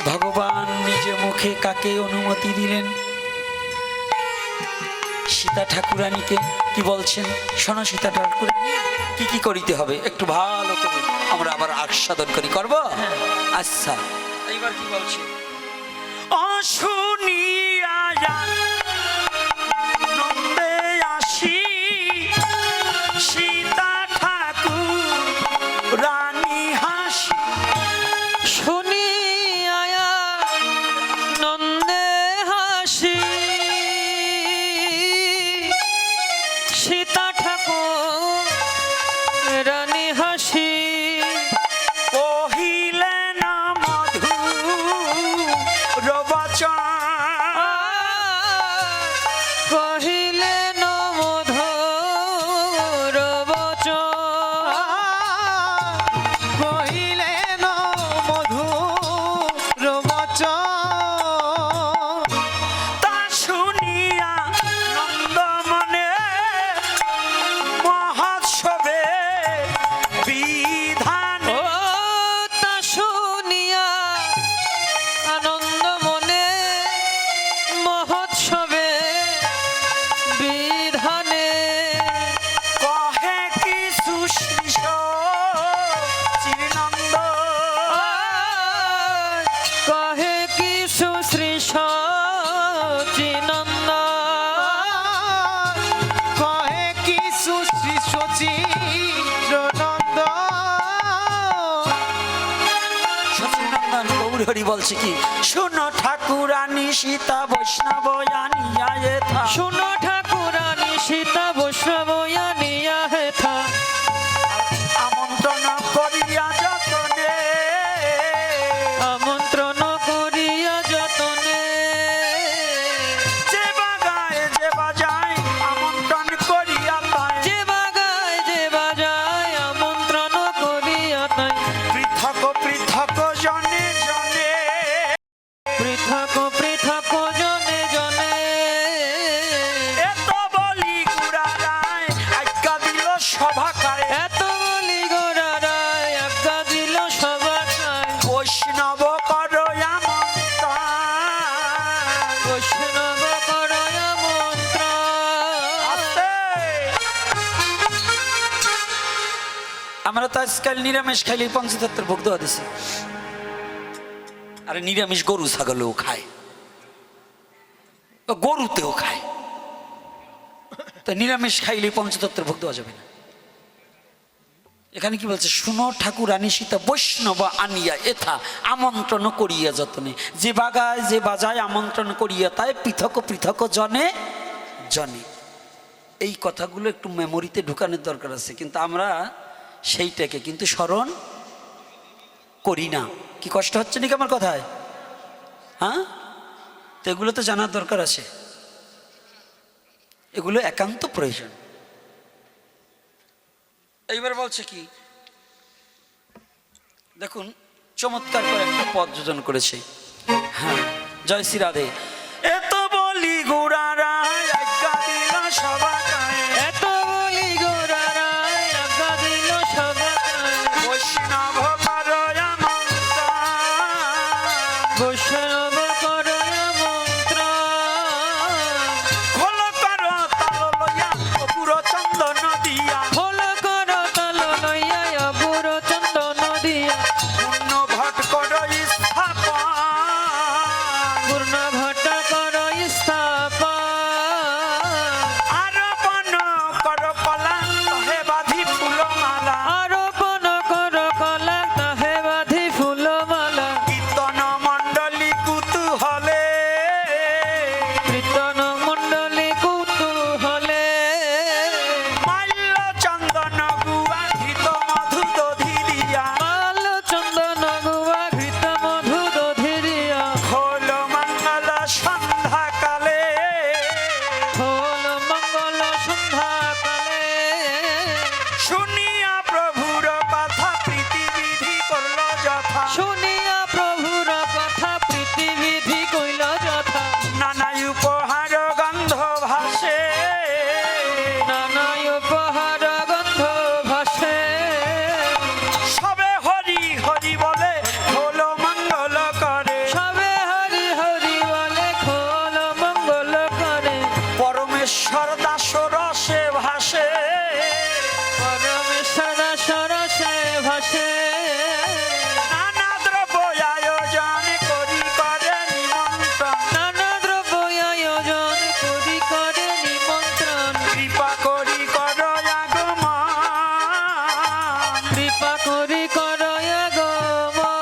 [SPEAKER 3] ভগবান নিজে মুখে কাকে অনুমতি দিলেন? সীতা ঠাকুরানীকে। কি বলছেন শোনো, সীতা ঠাকুরানী কি কি করিতে হবে একটু ভালো করে আমরা আবার আস্বাদন করি, করব? আচ্ছা, এইবার কি বলছে? অশুনিয়া নন্দে আসি সীতা ঠাকুর রানী হাসি।
[SPEAKER 2] শুনিয়া নন্দে হাসি সীতা ঠাকুর রানী হাসি।
[SPEAKER 3] কহিলে না মধুর বচন,
[SPEAKER 2] কহিলে ন মধুর বচন।
[SPEAKER 1] কহিলেন মধুর বচন,
[SPEAKER 3] তা শুনিয়া নন্দমনে মহোৎসবে বিধান।
[SPEAKER 2] ও তা শুনিয়া আনন্দ মনে মহোৎসবে বিধানে।
[SPEAKER 3] কহে কি সুশীষ চিরনন্দ,
[SPEAKER 2] কহে কি সুশ্রী সচিনন্দ।
[SPEAKER 1] কহে কি সুশ্রী সচিরনন্দ।
[SPEAKER 3] সচিনন্দন গৌর হরি বলছে কি, শোনো ঠাকুরানী সীতা বৈষ্ণব আনিয়া এথা।
[SPEAKER 2] শুনো ঠাকুরানী সীতা বৈষ্ণব আনিয়া হেথা।
[SPEAKER 3] আমন্ত্রণ করিয়া যতনে,
[SPEAKER 2] আমন্ত্রণ করিয়া যতনে।
[SPEAKER 3] আজকাল নিরামিষ খাইলে পঞ্চতত্ত্বের ভোগ দেওয়া দিছে। আরে নিরামিষ গরু ছাগলেও খায়, গরুতেও খায়, তা নিরামিষ খাইলে পঞ্চতত্ত্বের ভোগ দেওয়া যাবে না। এখানে কি বলছে, শুনো ঠাকুর আনি সীতা বৈষ্ণব আনিয়া এথা আমন্ত্রণ করিয়া যতনে, যে বাগায় যে বাজায় আমন্ত্রণ করিয়া তাই পৃথক পৃথক জনে জনে। এই কথাগুলো একটু মেমোরিতে ঢুকানোর দরকার আছে, কিন্তু আমরা সেইটাকে কিন্তু স্মরণ করি না। কি কষ্ট হচ্ছে নাকি আমার কথায়? হ্যাঁ, তো এগুলো তো জানার দরকার আছে, এগুলো একান্ত প্রয়োজন। এইবার বলছে কি দেখুন, চমৎকার করে একটা পদ যোজন করেছে। হ্যাঁ, জয় শ্রী রাধে। এত বলি গোড়ারা আজ্ঞা দিল সবাকায়,
[SPEAKER 2] এত বলি গোরারা আজ্ঞা দিল সবাকায়,
[SPEAKER 3] বৈষ্ণব করয় মন্ত্র,
[SPEAKER 2] বৈষ্ণব করয় মন্ত্র,
[SPEAKER 3] খোল কর তাল লইয়া অপুর চন্দন দিয়া,
[SPEAKER 2] হল কর তাল লইয়া অপুর চন্দন দিয়া,
[SPEAKER 3] পূর্ণ ঘট কর স্থাপন,
[SPEAKER 2] পূর্ণ ঘট কর স্থাপন,
[SPEAKER 3] আরোপণ কর কলা হে বাধি ফুলমালা,
[SPEAKER 2] আরোপণ কর কলা তাহে বাঁধি ফুলমালা,
[SPEAKER 3] কীর্তন মণ্ডলী কুতুহলে,
[SPEAKER 2] কীর্তন মণ্ডলী কুতূহলে,
[SPEAKER 3] মাল্য চন্দন গুয়া ঘৃত মধু দধি দিয়া,
[SPEAKER 2] মাল চন্দন গুয়া ঘৃত মধু দধিরিয়া,
[SPEAKER 3] খোল মঙ্গল সন্ধ্যা কালে,
[SPEAKER 2] হল মঙ্গল সন্ধ্যা কালে,
[SPEAKER 3] শুনিয়া প্রভুর কথা প্রীতি বিধি করল যথা,
[SPEAKER 2] শুনিয়া প্রভুর কথা প্রীতিবিধি কইল যথা,
[SPEAKER 3] নানা উপহার গন্ধ ভাসে,
[SPEAKER 2] নানা উপহার গন্ধ ভাসে,
[SPEAKER 3] সবে হরি হরি বলে খোল মঙ্গল করে,
[SPEAKER 2] সবে হরি হরি বলে খোল মঙ্গল করে,
[SPEAKER 3] পরমেশ্বর দাস রসে ভাসে,
[SPEAKER 2] পরমেশ্বর সরসে ভাসে,
[SPEAKER 3] নানা দ্রব্য আয়োজন করি করে নিমন্ত্রণ,
[SPEAKER 2] নানা দ্রব্য আয়োজন করি করে নিমন্ত্রণ,
[SPEAKER 3] কৃপা করি কর আগমন,
[SPEAKER 2] কৃপা করি কর আগমন,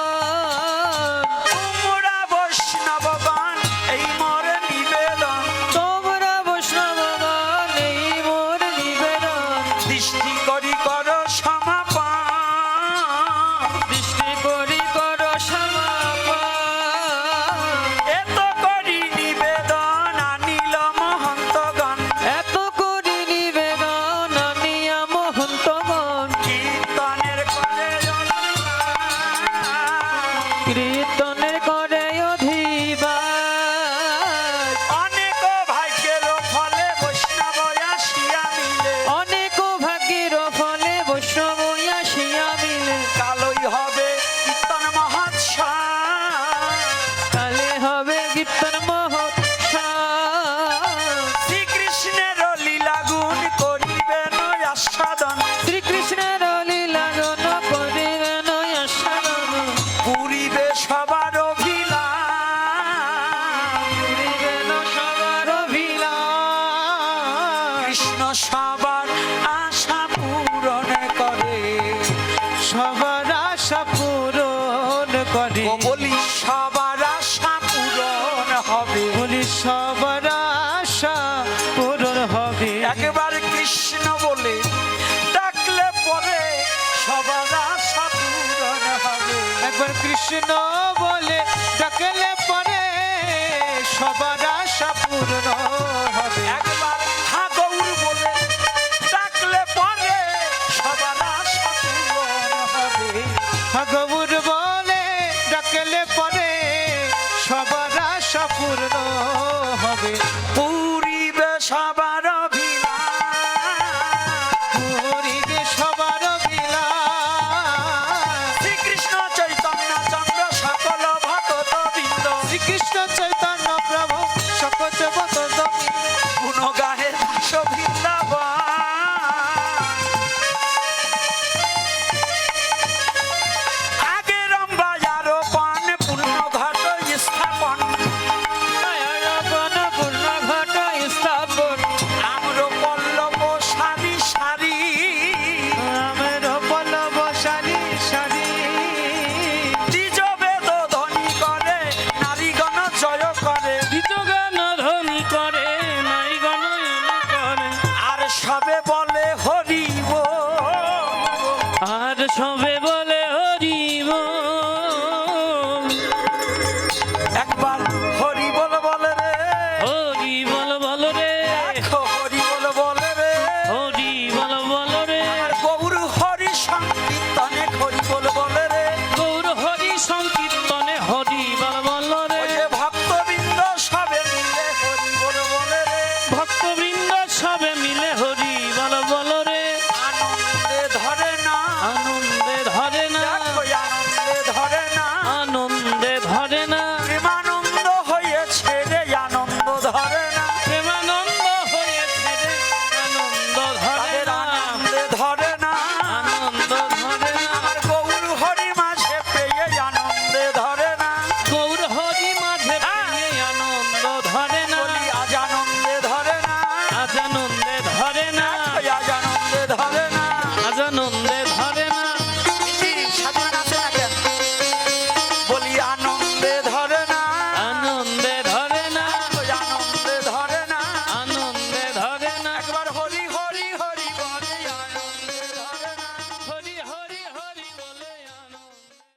[SPEAKER 3] তোমরা বৈষ্ণবগণ এই মোর নিবেদন,
[SPEAKER 2] তোমরা বৈষ্ণবগণ এই মোর নিবেদন,
[SPEAKER 3] দৃষ্টি করি কর সমাপন,
[SPEAKER 2] দৃষ্টি করি কর সমাপন,
[SPEAKER 3] এত করি নিবেদন আনিল মহন্তগণ,
[SPEAKER 2] এত করি নিবেদন আনিয়া মহন্তগণ,
[SPEAKER 3] কীর্তনের করে
[SPEAKER 2] কীর্তনের করে অধিবাস,
[SPEAKER 3] অনেক ভাগ্যের ফলে বৈষ্ণব আসিয়া মিলে,
[SPEAKER 2] অনেক ভাগ্যের ফলে বৈষ্ণব আসিয়া মিলে,
[SPEAKER 3] কালই হবে কীর্তন মহোৎসব,
[SPEAKER 2] কালে হবে কীর্তন মহোৎসব,
[SPEAKER 3] শ্রীকৃষ্ণের লীলা গুণ করিবেন আস্বাদন,
[SPEAKER 2] শ্রীকৃষ্ণের লীলা গান করিবেন আস্বাদন,
[SPEAKER 3] পুরিবে সবার অভিলাষ,
[SPEAKER 2] করিবেন সবার অভিলাষ,
[SPEAKER 3] কৃষ্ণ সবার আশা পূরণ করে,
[SPEAKER 1] সবার আশা পূরণ করে,
[SPEAKER 3] ও বলি সবার আশা পূরণ হবে,
[SPEAKER 1] বলি সবার আশা পূরণ হবে।
[SPEAKER 3] একবার কৃষ্ণ বলে ডাকলে পরে সবার আশা পূরণ হবে,
[SPEAKER 1] একবার কৃষ্ণ